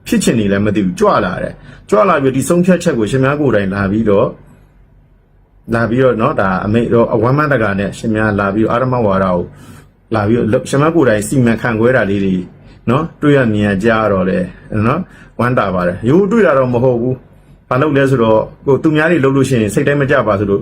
်ဖြစ်ချင်နေလဲမသိဘူးကြွလာတယ်ကြွလာပြီးဒီဆုံးဖြတ်ချက်ကိုရှင်များကိုယ်တိုင်လာပြီးတော့နော်ဒါအမိတော့အဝမ်းမတကာနဲ့ရှင်များလာပြီးအာရမဝါဒကိုလာပြီးရှင်များကိုယ်တိုင်စီမံခန့်ခွဲတာလေးတွေနော်တွေ့ရမြင်ရကြားတော့လေနော်ဝမ်းတာပါတယ်ရိုးတွေ့တာတော့မဟုတ်ဘူးဘာလို့လဲဆိုတော့ကိုသူများတွေလှုပ်လို့ရှိရင်စိတ်တိုင်းမကြပါဆိုလို့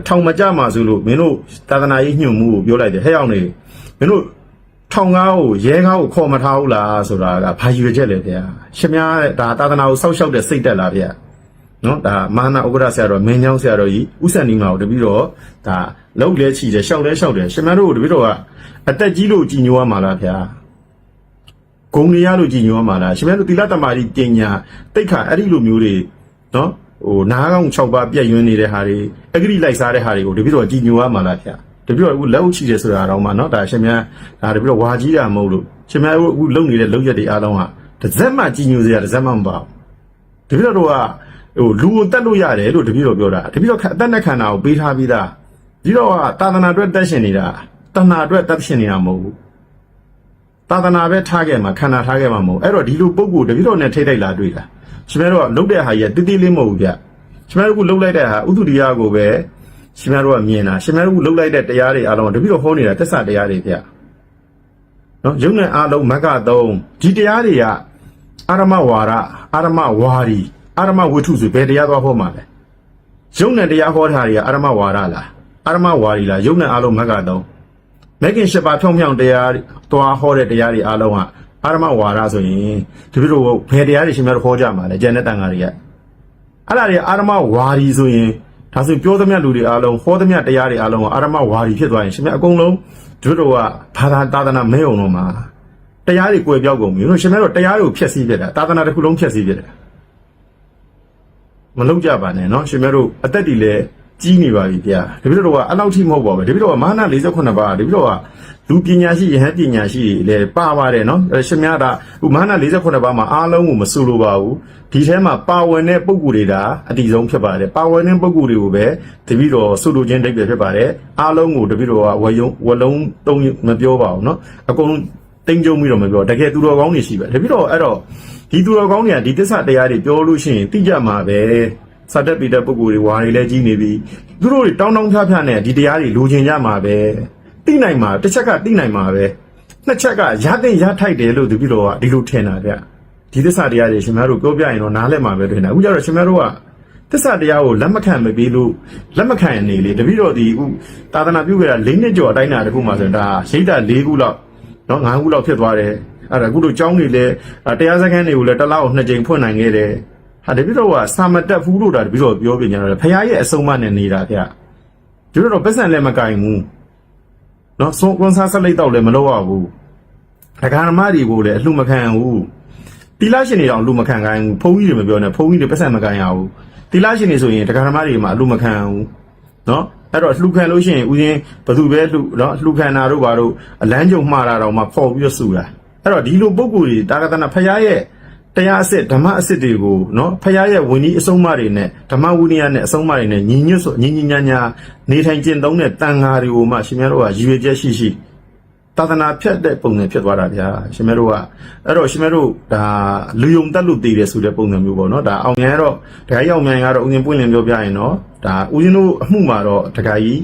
ထောင်မကြမှာဆိုလို့မင်းတို့သာသနာရေးညှို့မှုကိုပြောလိုက်တယ်ဟဲ့အောင်နေမင်းတို့ထောင်ကားကိုရဲကားကိုခေါ်မထားဘူးလားဆိုတာကဘာရွေချက်လဲဗျာရှင်များဒါသာသနာကိုစောက်ရှောက်တဲ့စိတ်တက်လားဗျာနော်ဒါမာနဥက္ကဋ္ဌဆရာတော်မင်းချောင်းဆရာတော်ကြီးဥစ္စာနီမာကိုတပည့်တော်ဒါလောက်လဲချီတယ်ရှောက်လဲရှောက်တယ်ရှင်များတို့တပည့်တော်ကအသက်ကြီးလို့ကြည်ညိုရမှာလားဗျာဂုံနေရလို့ကြည်ညိုရမှာလားရှင်များတို့သီလတမာတိပညာတိတ်ခါအဲ့ဒီလိုမျိုးတွေနော်ဟိုနားကောင်း6ပါးပြည့်ရွံ့နေတဲ့ဟာတွေအဂရိလိုက်စားတဲ့ဟာတွေကိုတပည့်တော်ကြည်ညိုရမှာလားဗျာတပည့်တော်အခုလက်ဥချီတယ်ဆိုတာတော့မှနော်ဒါရှင်များဒါတပည့်တော်ဝါကြီးတာမဟုတ်လို့ရှင်များအခုလုံနေတဲ့လုံရက်တွေအားလုံးဟာတစ်စက်မှကြည်ညိုစရာတစ်စက်မှမပါဘူးတပည့်တော်ကဟိုလူကိုတက်လို့ရတယ်လို့တပည့်တော်ပြောတာတပည့်တော်အသက်နဲ့ခန္ဓာကိုပေးထားပြီးသားဒီတော့သာသနာအတွက်တက်ရှင်နေတာတဏှာအတွက်တက်ရှင်နေတာမဟုတ်ဘူးသာသနာပဲထားခဲ့မှာခန္ဓာထားခဲ့မှာမဟုတ်အဲ့တော့ဒီလိုပုံကိုတပည့်တော်နဲ့ထိတ်တိုက်လာတွေ့တာရှင်များတို့ကလှုပ်တဲ့ဟာကြီးတိတိလေးမဟုတ်ဘူးဗျရှင်များတို့ကလှုပ်လိုက်တဲ့ဟာဥဒ္ဓရိယကိုပဲရှင်များတို့ကမြင်တာရှင်များတို့ကလှုပ်လိုက်တဲ့တရားတွေအားလုံးတပည့်တော်ဟောနေတာသက်စာတရားတွေဗျနော်ယုံနဲ့အားလုံးမက3ဒီတရားတွေကအာရမဝါဒအာရမဝါရီအာရမဝိထုဆိုဘယ်တရားသွားဟောမှာလဲယုံနဲ့တရားဟောတာတွေကအာရမဝါဒလားအာရမဝါရီလားယုံနဲ့အားလုံးမက3မဂ်ကင်7ပါးဖြောင်းဖြောင်းတရားသွားဟောတဲ့တရားတွေအားလုံးကအာရမဝါဒဆိုရင်ဒီလိုဘယ်တရားတွေရှင်များတို့ဟောကြမှာလဲကျန်တဲ့တန်ဃာတွေကအဲ့ဒါတွေအာရမဝါရီဆိုရင်ဒါဆိုပြောသမျှလူတွေအားလုံးဟောသမျှတရားတွေအားလုံးကအာရမဝါရီဖြစ်သွားရင်ရှင်များအကုန်လုံးဒီလိုကဘာသာသာသနာမဲအောင်တော့မှာတရားတွေကွယ်ပြောက်ကုန်ပြီတို့ရှင်များတို့တရားတွေကိုဖျက်ဆီးပြတာသာသနာတစ်ခုလုံးဖျက်ဆီးပြတယ်မလုံးကြပါနဲ့เนาะရှင်များတို့အသက်တွေလည်းကြီးနေပါပြီဗျာတပည့်တော်ကအလောက်ထိမဟုတ်ပါဘူးတပည့်တော်ကမာန48ပါးတပည့်တော်ကလူပညာရှိယဟန်ပညာရှိတွေလည်းပါပါတယ်เนาะရှင်များကဥမာန48ပါးမှာအားလုံးကိုမဆိုလိုပါဘူးဒီထဲမှာပါဝင်တဲ့ပုံကိုယ်တွေဒါအတိဆုံးဖြစ်ပါတယ်ပါဝင်တဲ့ပုံကိုယ်တွေကိုပဲတပည့်တော်ဆိုလိုခြင်းတိတ်ပဲဖြစ်ပါတယ်အားလုံးကိုတပည့်တော်ကဝလုံး3မပြောပါဘူးเนาะအကုန်တင်းကြုံပြီးတော့မပြောတကယ်သူတော်ကောင်းတွေရှိပဲတပည့်တော်အဲ့တော့ဒီသူတော်ကောင်းတွေကဒီသစ္စာတရားတွေပြောလို့ရှိရင်သိကြမှာပဲစတက်ပေတဲ့ပုဂ္ဂိုလ်တွေဝါတွေလည်းကြီးနေပြီသူတို့တွေတောင်းဖြားနဲ့ဒီတရားတွေလိုချင်ကြမှာပဲသိနိုင်မှာတစ်ချက်ကသိနိုင်မှာပဲနှစ်ချက်ကရတဲ့ရထိုက်တယ်လို့တပည့်တော်ကဒီလိုထင်တာဗျဒီသစ္စာတရားတွေရှင်များတို့ပြောပြရင်တော့နားလည်မှာပဲထင်တာအခုကျတော့ရှင်များတို့ကသစ္စာတရားကိုလက်မခံမပေးလို့လက်မခံနေလေတပည့်တော်ဒီအခုသာသနာပြုခဲ့တာ4နှစ်ကျော်အတိုင်းတာတခုမှဆိုရင်ဒါရိတ်တာ4ခုလောက်နော်5ခုလောက်ဖြစ်သွားတယ်အဲ့ဒါအခုတို့ကျောင်းတွေလည်းတရားစခန်းတွေကိုလည်းတစ်လောက်2ကြိမ်ဖွင့်နိုင်ခဲ့တယ်ဟာတပည့်တော်ကစာမတက်ဘူးလို့ဒါတပည့်တော်ပြောပြညာတော့ဖခင်ရဲ့အဆုံးအမနဲ့နေတာဗျဒီလိုတော့ပတ်စံလည်းမကင်ဘူးနော်ဆုံးကွန်ဆာဆက်လိုက်တော့လည်းမလုပ်ရဘူးဒကာဓမ္မတွေကိုလည်းအလှမခံဘူးတီလာရှင်တွေတော့အလှမခံခိုင်းဘူးဘုန်းကြီးတွေမပြောနဲ့ဘုန်းကြီးတွေပတ်စံမကင်ရဘူးတီလာရှင်တွေဆိုရင်ဒကာဓမ္မတွေမှာအလှမခံဘူးနော်အဲ့တော့လှူခံလို့ရှိရင်ဦးရင်းဘသူပဲလှူနော်လှူခံတာတို့ဘာတို့အလန်းကြုံမှားတာတော့မှဖော်ပြီးတော့စုတာ အဲ့တော့ဒီလိုပုံကိုယ်တွေတာဂတနာဖရားရဲ့တရားအစစ်ဓမ္မအစစ်တွေကိုနော်ဖရားရဲ့ဝိနည်းအဆုံးအမတွေနဲ့ဓမ္မဝိနည်းနဲ့အဆုံးအမတွေနဲ့ညီညွတ်ဆိုညီညာညာနေထိုင်ကျင့်သုံးတဲ့တန်ဃာတွေကိုမှရှင်များတို့ကရည်ရွယ်ချက်ရှိသာသနာဖြတ်တဲ့ပုံစံဖြစ်သွားတာဗျာရှင်များတို့ကအဲ့တော့ရှင်များတို့ဒါလူယုံတက်လို့တည်တယ်ဆိုတဲ့ပုံစံမျိုးပေါ့နော်ဒါအောင်မြန်တော့တခါကြီးအောင်မြန်ကတော့ဦးရင်ပွင့်လင်းပြောပြရင်တော့ဒါဦးရင်တို့အမှုမှာတော့တခါကြီး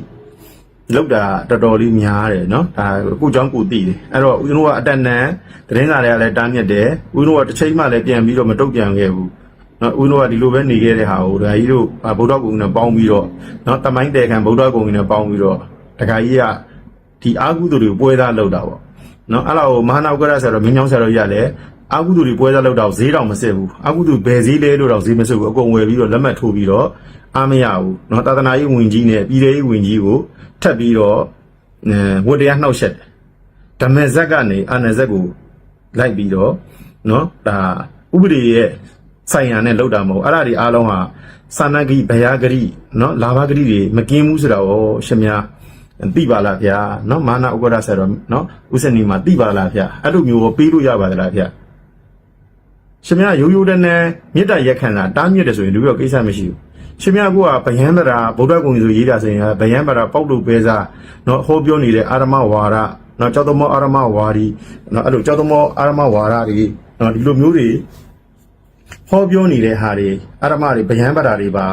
လောက်တာတော်တော်လေးများတယ်နော်ဒါကိုเจ้าကိုတည်တယ်အဲ့တော့ဦးရင်တို့ကအတက်နံသတင်းစာတွေကလည်းတားမြစ်တယ်ဦးရင်တို့ကတစ်ချိန်မှလည်းပြန်ပြီးတော့မတုတ်ပြန်ခဲ့ဘူးနော်ဦးတို့ကဒီလိုပဲနေခဲ့တဲ့ဟာကိုဒကာကြီးတို့ဗုဒ္ဓဂုံနဲ့ပေါင်းပြီးတော့နော်တမိုင်းတဲခံဗုဒ္ဓဂုံနဲ့ပေါင်းပြီးတော့ဒကာကြီးကဒီအာဟုသူတွေကိုပွဲသားလောက်တာပေါ့နော်အဲ့လောက်မဟာနာဥက္ကရဆရာတော်မင်းချောင်းဆရာတော်ကြီးကလည်းအာဟုသူတွေပွဲသားလောက်တော့ဈေးတောင်မစစ်ဘူးအာဟုသူဘယ်ဈေးလဲလို့တော့ဈေးမစစ်ဘူးအကုန်ဝယ်ပြီးတော့လက်မှတ်ထိုးပြီးတော့အားမရဘူးနော်သာသနာရေးဝင်ကြီးနဲ့ပြည်ထောင်ရေးဝင်ကြီးကိုထပ်ပြီးတော့ဝတ်တရားနှောက်ယှက်တယ်ဓမ္မဇက်ကနေအာဏာဇက်ကိုလိုက်ပြီးတော့နော်ဒါဥပဒေရဲ့ဆိုင်ရာနဲ့လောက်တာမဟုတ်အဲ့ဒါတွေအားလုံးဟာသာနာဂိဘယာဂရိနော်လာဘဂရိတွေမကင်းဘူးဆိုတာကိုရှင်များသိပါလားဗျာနော်မာနဥက္ကရဆရာတော်နော်ဥစ္စနီမှာသိပါလားဗျာအဲ့လိုမျိုးပေးလို့ရပါသလားဗျာရှင်များရိုးရိုးတည်းနဲ့မေတ္တာရက်ခံတာတားမြစ်တယ်ဆိုရင်လူရောကိစ္စမရှိဘူးရှင်များကဗယံပရာဗုဒ္ဓဂုံဆိုရေးတာဆိုရင်ဗယံပရာပေါက်လို့ပဲစားနော်ဟောပြောနေတဲ့အာရမဝါဒနော်ကျောက်သမောအာရမဝါဒီနော်အဲ့လိုကျောက်သမောအာရမဝါဒတွေနော်ဒီလိုမျိုးတွေဟောပြောနေတဲ့ဟာတွေအာရမတွေဗယံပရာတွေပါ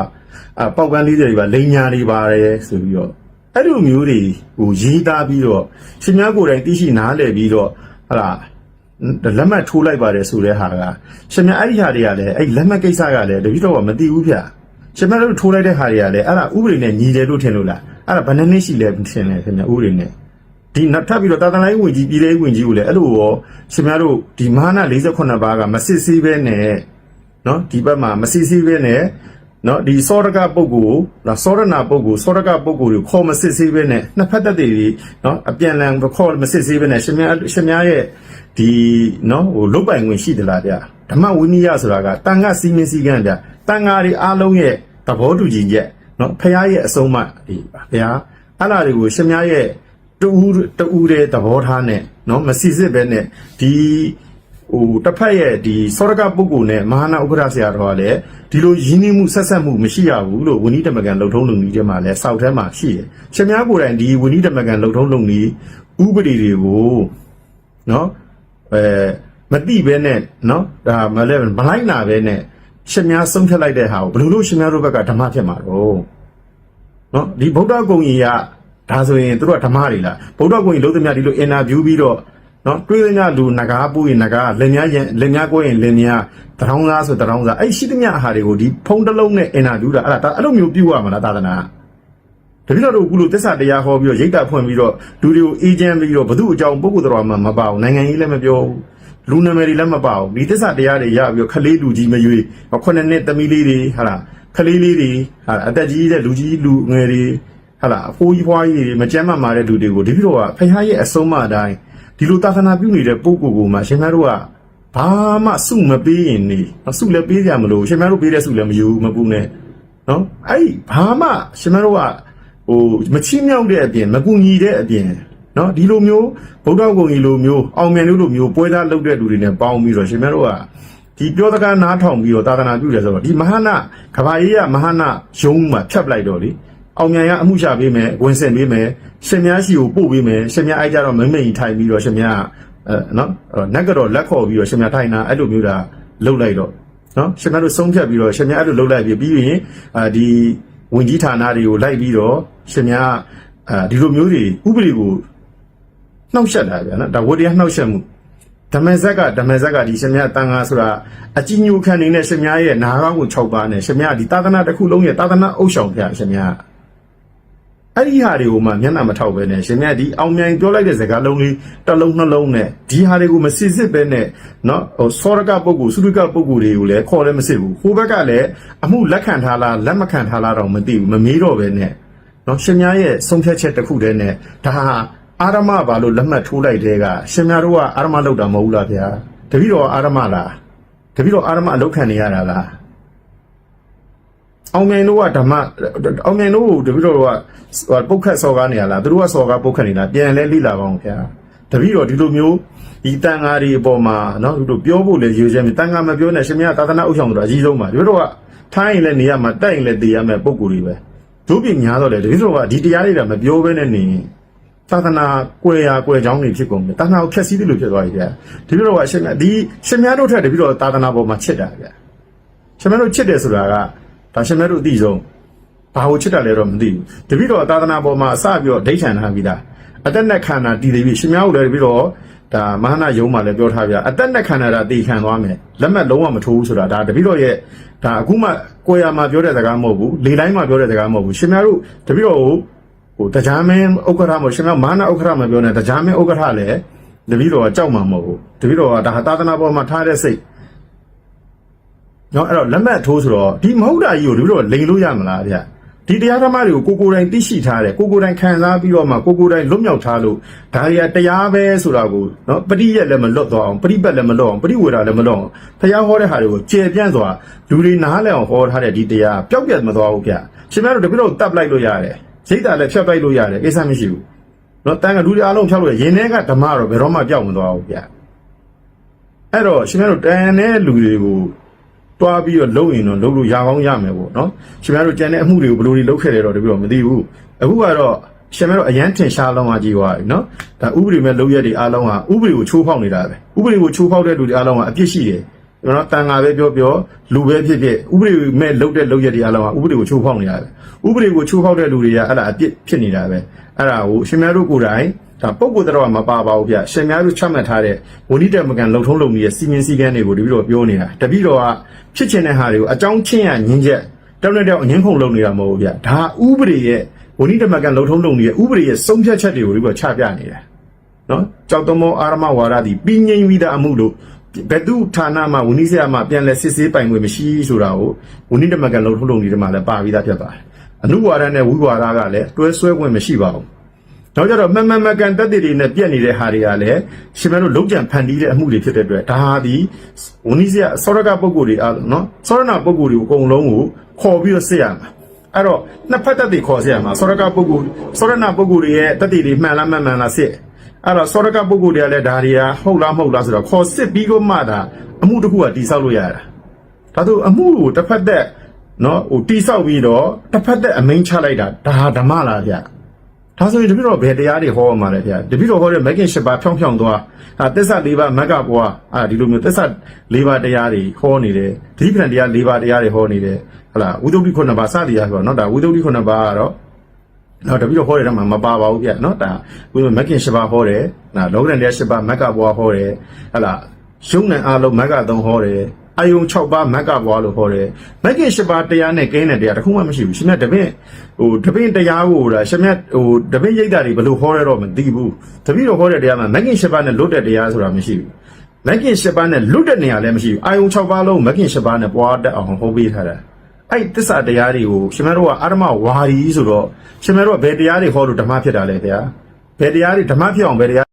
ပေါက်ကန်းလေးတွေပါလိန်ညာတွေပါတယ်ဆိုပြီးတော့အဲ့လိုမျိုးတွေဟိုရေးသားပြီးတော့ရှင်များကိုယ်တိုင်သိရှိနားလည်ပြီးတော့ဟာလားလက်မှတ်ထိုးလိုက်ပါတယ်ဆိုတဲ့ဟာကရှင်များအဲ့ဒီဟာတွေကလည်းအဲ့လက်မှတ်ကိစ္စကလည်းတပည့်တော်ကမသိဘူးဗျရှင်များတို့ထိုးလိုက်တဲ့ဟာတွေကလည်းအဲ့ဒါဥပဒေနဲ့ညီတယ်လို့ထင်လို့လားအဲ့ဒါဘယ်နှစ်နှစ်ရှိလဲထင်လဲခင်ဗျဥပဒေနဲ့ဒီနောက်ထပ်ပြီးတော့တာသနာရေးဝင်ကြီးပြည်ထောင်ရေးဝင်ကြီးကိုလည်းအဲ့လိုရောရှင်များတို့ဒီမဟာနာ48ပါးကမစစ်ဆေးပဲနဲ့နော်ဒီဘက်မှာမစစ်ဆေးပဲနဲ့နော်ဒီစောရကပုဂ္ဂိုလ်နော်စောရနာပုဂ္ဂိုလ်စောရကပုဂ္ဂိုလ်ကိုခေါ်မစစ်ဆေးပဲနဲ့နှစ်ဖက်သက်တွေနော်အပြန်လန်ခေါ်မစစ်ဆေးပဲနဲ့ရှင်များရဲ့ဒီနော်ဟိုလုတ်ပိုင်ဝင်ရှိသလားဗျဓမ္မဝိနည်းဆိုတာကတန်ခါစီမင်းစည်းကမ်းဗျတန်ခါတွေအားလုံးရဲ့သဘောတူညီချက်နော်ဖရားရဲ့အဆုံးအမဒီပါဗျာအဲ့ဒါတွေကိုရှင်များရဲ့တူတဲ့သဘောထားနဲ့နော်မစစ်စစ်ပဲနဲ့ဒီဟိုတစ်ဖက်ရဲ့ဒီစောရကပုဂ္ဂိုလ်နဲ့မဟာနာဥက္ကရဆရာတော်ကလည်းဒီလိုရင်းနှီးမှုဆက်ဆက်မှုမရှိရဘူးလို့ဝိနည်းဓမ္မကန်လှုပ်ထုံးလုံနည်းထဲမှာလည်းစောက်ထဲမှာရှိတယ်။ရှင်များကိုယ်တိုင်ဒီဝိနည်းဓမ္မကန်လှုပ်ထုံးလုံနည်းဥပဒေတွေကိုနော်မတိပဲနဲ့နော်ဒါမလိုက်နာပဲနဲ့ရှင်များဆုံးဖြတ်လိုက်တဲ့ဟာကိုဘယ်လိုရှင်များတို့ဘက်ကဓမ္မဖြစ်မှာတော့နော်ဒီဗုဒ္ဓဂုံကြီးကဒါဆိုရင်တို့ကဓမ္မတွေလားဗုဒ္ဓဂုံကြီးလုံးသမျှဒီလိုအင်တာဗျူးပြီးတော့နော်တွေးသမျှလူနဂါပူရင်နဂါလက်များကိုရင်လက်များတရောင်းသားဆိုတရောင်းသားအဲ့ရှိသမျှအဟာတွေကိုဒီဖုံးတစ်လုံးနဲ့အင်တာဗျူးတာအဲ့ဒါအဲ့လိုမျိုးပြုရမှာလားသာသနာတပည့်တော်တို့အခုလိုသစ္စာတရားဟောပြီးတော့ရိတ်တာဖွင့်ပြီးတော့လူတွေကိုအေဂျင့်ပြီးတော့ဘု து အကြောင်းပုဂ္ဂိုလ်တော်မှမပါဘူးနိုင်ငံကြီးလည်းမပြောဘူးလူနာမည်တွေလည်းမပါဘူးဒီသစ္စာတရားတွေရပြီးတော့ခလေးလူကြီးမရွေး9နှစ်သမီးလေးတွေဟာလားခလေးလေးတွေဟာအသက်ကြီးတဲ့လူကြီးလူငယ်တွေဟာလားအဖိုးကြီးဖွားကြီးတွေမကြမ်းမမာတဲ့လူတွေကိုတပည့်တော်ကဖခင်ရဲ့အဆုံးအမအတိုင်းဒီလိုသာသနာပြုနေတဲ့ပုဂ္ဂိုလ်ကိုမှရှင်များတို့ကဘာမှစုမပေးရင်နေစုလည်းပေးကြမလို့ရှင်များတို့ပေးတဲ့စုလည်းမယူမပူနဲ့နော်အဲ့ဘာမှရှင်များတို့ကဟိုမချီးမြှောက်တဲ့အပြင်မကူညီတဲ့အပြင်နော်ဒီလိုမျိုးဗုဒ္ဓဂုံကြီးလိုမျိုးအောင်မြင်လို့လိုမျိုးပွဲသားလုပ်တဲ့လူတွေနဲ့ပေါင်းပြီးတော့ရှင်များတို့ကဒီပြောတကားနားထောင်ပြီးတော့သာသနာပြုတယ်ဆိုတော့ဒီမဟာနာကဘာကြီးကမဟာနာယုံမှာဖြတ်လိုက်တော့လေအောင်မြန်ရအမှုချပေးမယ်ဝင်စင်ပေးမယ်ရှင်များရှိကိုပို့ပေးမယ်ရှင်များအိုက်ကြတော့မမိန်ထိုင်ပြီးတော့ရှင်များနော်နက်ကတော့လက်ခေါ်ပြီးတော့ရှင်များထိုင်တာအဲ့လိုမျိုးတာလှုပ်လိုက်တော့နော်ရှင်များတို့ဆုံးဖြတ်ပြီးတော့ရှင်များအဲ့လိုလှုပ်လိုက်ပြီးရင်ဒီဝင်ကြီးဌာနတွေကိုလိုက်ပြီးတော့ရှင်များဒီလိုမျိုးတွေဥပဒေကိုနှောက်ယှက်တာဗျာနော်ဒါဝတရားနှောက်ယှက်မှုဓမ္မဇက်ကဒီရှင်များတန်ခါဆိုတာအကြီးညိုခံနေတဲ့ရှင်များရဲ့နာကောင်းကို6ပါးနဲ့ရှင်များဒီသာသနာတစ်ခုလုံးရဲ့သာသနာအုပ်ဆောင်ပြရှင်များအဲ့ဒီဟာတွေကိုမှမျက်နှာမထောက်ပဲနဲ့ရှင်မြတ်ဒီအောင်မြိုင်ပြောလိုက်တဲ့စကားလုံးလေးတစ်လုံးနှလုံးနဲ့ဒီဟာတွေကိုမစစ်စစ်ပဲနဲ့နော်ဟိုစောရကပုဂ္ဂိုလ်သုရိကပုဂ္ဂိုလ်တွေကိုလည်းခေါ်လည်းမစစ်ဘူးဟိုဘက်ကလည်းအမှုလက်ခံထားလားလက်မခံထားလားတော့မသိဘူးမမေးတော့ပဲနဲ့နော်ရှင်မြတ်ရဲ့ဆုံးဖြတ်ချက်တစ်ခုတည်းနဲ့ဒါဟာအာရမဘာလို့လက်မှတ်ထိုးလိုက်တဲ့ကရှင်မြတ်တို့ကအာရမလောက်တာမဟုတ်ဘူးလားဗျာတပည့်တော်အာရမလားတပည့်တော်အာရမအလောက်ခံနေရတာလားအောင်မြိုင်တို့ကဓမ္မအောင်မြိုင်တို့တပည့်တော်ကပုတ်ခတ်စော်ကားနေရလားသူတို့ကစော်ကားပုတ်ခတ်နေလားပြန်လဲလိလာပါအောင်ခင်ဗျာ တပည့်တော်ဒီလိုမျိုးဒီတန်ဃာတွေအပေါ်မှာနော်ဒီလိုပြောဖို့လေရွေးချယ်မြတန်ဃာမပြောနဲ့ရှင်မသာသနာဥဆောင်ဆိုတာအကြီးဆုံးပါတပည့်တော်ကထိုင်းရင်လည်းနေရမှာတိုက်ရင်လည်းတည်ရမယ်ပုံကိုယ်တွေပဲတို့ပြင်များတော့လေတပည့်တော်ကဒီတရားတွေကမပြောဘဲနဲ့နေသာသနာကွယ်ရာကွယ်ချောင်းတွေဖြစ်ကုန်တယ်သာသနာကိုဖျက်ဆီးတယ်လို့ဖြစ်သွားပြီဗျာတပည့်တော်ကရှင်များတို့ထက်တပည့်တော်သာသနာပေါ်မှာချစ်တာဗျာရှင်များတို့ချစ်တယ်ဆိုတာကဒါရှင်များတို့အသိဆုံးဘာကိုချစ်တယ်လဲတော့မသိဘူးတပည့်တော်သာသနာပေါ်မှာအစပြီးတော့ဒိဋ္ဌံထားပြီးသားအတက်နဲ့ခန္ဓာတည်တယ်ပြီရှင်များတို့လည်းပြီးတော့ဒါမဟာနာယုံမှာလည်းပြောထားပြအတက်နဲ့ခန္ဓာတာတည်ခံသွားမယ်လက်မှတ်လုံးဝမထိုးဘူးဆိုတာဒါတပည့်တော်ရဲ့ဒါအခုမှကိုယ်ရမှာပြောတဲ့စကားမဟုတ်ဘူးလေတိုင်းမှာပြောတဲ့စကားမဟုတ်ဘူးရှင်များတို့တပည့်တော်ဟိုတရားမင်းဥက္ကဋ္ဌမဟုတ်ရှင်များမဟာနာဥက္ကဋ္ဌမပြောနဲ့တရားမင်းဥက္ကဋ္ဌလည်းတပည့်တော်ကကြောက်မှာမဟုတ်ဘူးတပည့်တော်ကဒါသာသနာပေါ်မှာထားတဲ့စိတ်နော်အဲ့တော့လက်မှတ်ထိုးဆိုတော့ဒီမဟုတ်တာကြီးကိုတပည့်တော်လိန်လို့ရမလားဗျဒီတရားဓမ္မတွေကိုကိုယ်တိုင်သိရှိထားတယ်ကိုယ်တိုင်ခံစားပြီးတော့မှကိုယ်တိုင်လွတ်မြောက်ထားလို့ဒါတွေကတရားပဲဆိုတာကိုနော်ပရိယက်လည်းမလွတ်တော့အောင်ပရိပတ်လည်းမလွတ်အောင်ပရိဝေဒလည်းမလွတ်အောင်တရားဟောတဲ့ဟာတွေကိုကျေပြန့်စွာလူတွေနားလည်အောင်ဟောထားတဲ့ဒီတရားပျောက်ပြတ်မသွားဘူးဗျရှင်များတို့တပည့်တော်တပ်လိုက်လို့ရတယ်စိတ်ဓာတ်လည်းဖြတ်လိုက်လို့ရတယ်ကိစ္စမရှိဘူးနော်တန်ကလူတွေအားလုံးဖြောက်လို့ရင်ထဲကဓမ္မတော့ဘယ်တော့မှပျောက်မသွားဘူးဗျအဲ့တော့ရှင်များတို့တန်တဲ့လူတွေကိုတွားပြီးတော့လုံရင်တော့လုံလို့ရကောင်းရမယ်ပေါ့နော်ရှင်များတို့ကြံတဲ့အမှုတွေကိုဘယ်လိုတွေလုပ်ခဲ့တယ်တော့တပည့်တော်မသိဘူးအခုကတော့ရှင်များတို့အရန်ထင်ရှားလောင်းအားကြီးသွားပြီနော်ဒါဥပဒေမဲ့လုပ်ရက်တွေအားလုံးဟာဥပဒေကိုချိုးဖောက်နေတာပဲဥပဒေကိုချိုးဖောက်တဲ့လူတွေအားလုံးကအပြစ်ရှိတယ်ကျွန်တော်တန်ဃာပဲပြောလူပဲဖြစ်ဖြစ်ဥပဒေမဲ့လုပ်တဲ့လုပ်ရက်တွေအားလုံးဟာဥပဒေကိုချိုးဖောက်နေတာပဲဥပဒေကိုချိုးဖောက်တဲ့လူတွေကအဲ့ဒါအပြစ်ဖြစ်နေတာပဲအဲ့ဒါကိုရှင်များတို့ကိုယ်တိုင်ဒါပုဂ္ဂိုလ်တော်မပါပါဘူးဗျရှင်များတို့ချမှတ်ထားတဲ့ဝဏိတမကန်လုံထုံးလုံနေတဲ့စီမင်းစည်းကမ်းတွေကိုတပည့်တော်ပြောနေတာတပည့်တော်ကဖြစ်ချင်တဲ့ဟာတွေကိုအကြောင်းချင်းရညင်းချက်တောင်းတဲ့အငင်းခုန်လုံနေတာမဟုတ်ဘူးဗျဒါဥပဒေရဲ့ဝဏိတမကန်လုံထုံးလုံနေတဲ့ဥပဒေရဲ့ဆုံးဖြတ်ချက်တွေကိုတပည့်တော်ချပြနေတာနော်ကြောက်တမောအာရမဝါဒသည်ပြီးငိမ့်ပြီးသားအမှုလို့ဘယ်သူဌာနမှာဝဏိဆရာမှာပြန်လဲစစ်ဆေးပိုင်ခွင့်မရှိဆိုတာကိုဝဏိတမကန်လုံထုံးလုံနေတဲ့မှာလည်းပါပြီးသားဖြစ်ပါတယ်အနုဝါဒနဲ့ဝိဝါဒကလည်းတွဲဆွဲခွင့်မရှိပါဘူးနောက်ကြတော့မကန်တက်တွေနဲ့ပြက်နေတဲ့ဟာတွေကလည်းရှင်မတို့လုံးကြံဖန်တီးတဲ့အမှုတွေဖြစ်တဲ့အတွက်ဒါဒီဝဏိစရစောရကပုဂ္ဂိုလ်တွေအားလုံးနော်စောရဏပုဂ္ဂိုလ်တွေကိုအကုန်လုံးကိုခေါ်ပြီးတော့စစ်ရမှာအဲ့တော့နှစ်ဖက်တက်တွေခေါ်စစ်ရမှာစောရကပုဂ္ဂိုလ်စောရဏပုဂ္ဂိုလ်တွေရဲ့တက်တွေမှန်လားမမှန်လားစစ်အဲ့တော့စောရကပုဂ္ဂိုလ်တွေကလည်းဒါတွေကဟုတ်လားမဟုတ်လားဆိုတော့ခေါ်စစ်ပြီးတော့မှဒါအမှုတစ်ခုကတိဆောက်လို့ရတာဒါဆိုအမှုကိုတစ်ဖက်တက်နော်ဟိုတိဆောက်ပြီးတော့တစ်ဖက်တက်အမိန့်ချလိုက်တာဒါဓမ္မလားဗျဒါဆိုရင်တပည့်တော်ဘယ်တရားတွေဟောမှာလဲဗျာတပည့်တော်ဟောတဲ့မဂ်ကင်၈ပါးဖြောင်းသွားသစ္စာ၄ပါးမဂ္ဂဘွားဒီလိုမျိုးသစ္စာ၄ပါးတရားတွေဟောနေတယ်သတိပ္ပံတရား၄ပါးတရားတွေဟောနေတယ်ဟုတ်လားဝိသုဒ္ဓိ9ပါးစသည်ရဆိုတော့เนาะဒါဝိသုဒ္ဓိ9ပါးကတော့တော့တပည့်တော်ဟောတဲ့ထဲမှာမပါပါဘူးဗျာเนาะဒါဝိမဂ်ကင်၈ပါးဟောတယ်လောကရန်တရား၈ပါးမဂ္ဂဘွားဟောတယ်ဟုတ်လားယုံနဲ့အားလုံးမဂ္ဂ3ဟောတယ်အယုံ6ပါးမဂ္ဂဘွားလို့ဟောတယ်မဂ္ဂင်8ပါးတရားနဲ့ကင်းတဲ့တရားတစ်ခုမှမရှိဘူးရှင်မြတ်တပည့်တပည့်တရားကိုလားရှင်မြတ်တပည့်ရိတ်တာတွေဘယ်လိုဟောရတော့မသိဘူးတပည့်တော်ဟောတဲ့တရားမှာမဂ္ဂင်8ပါးနဲ့လွတ်တဲ့တရားဆိုတာမရှိဘူးမဂ္ဂင်8ပါးနဲ့လွတ်တဲ့နေရာလည်းမရှိဘူးအယုံ6ပါးလုံးမဂ္ဂင်8ပါးနဲ့ပွားတတ်အောင်ဟောပေးထားတာအဲ့သစ္စာတရားတွေကိုရှင်မြတ်တို့ကအာရမဝါရီဆိုတော့ရှင်မြတ်တို့ကဘယ်တရားတွေဟောလို့ဓမ္မဖြစ်တာလဲဗျာဘယ်တရားတွေဓမ္မဖြစ်အောင်ဘယ်တရား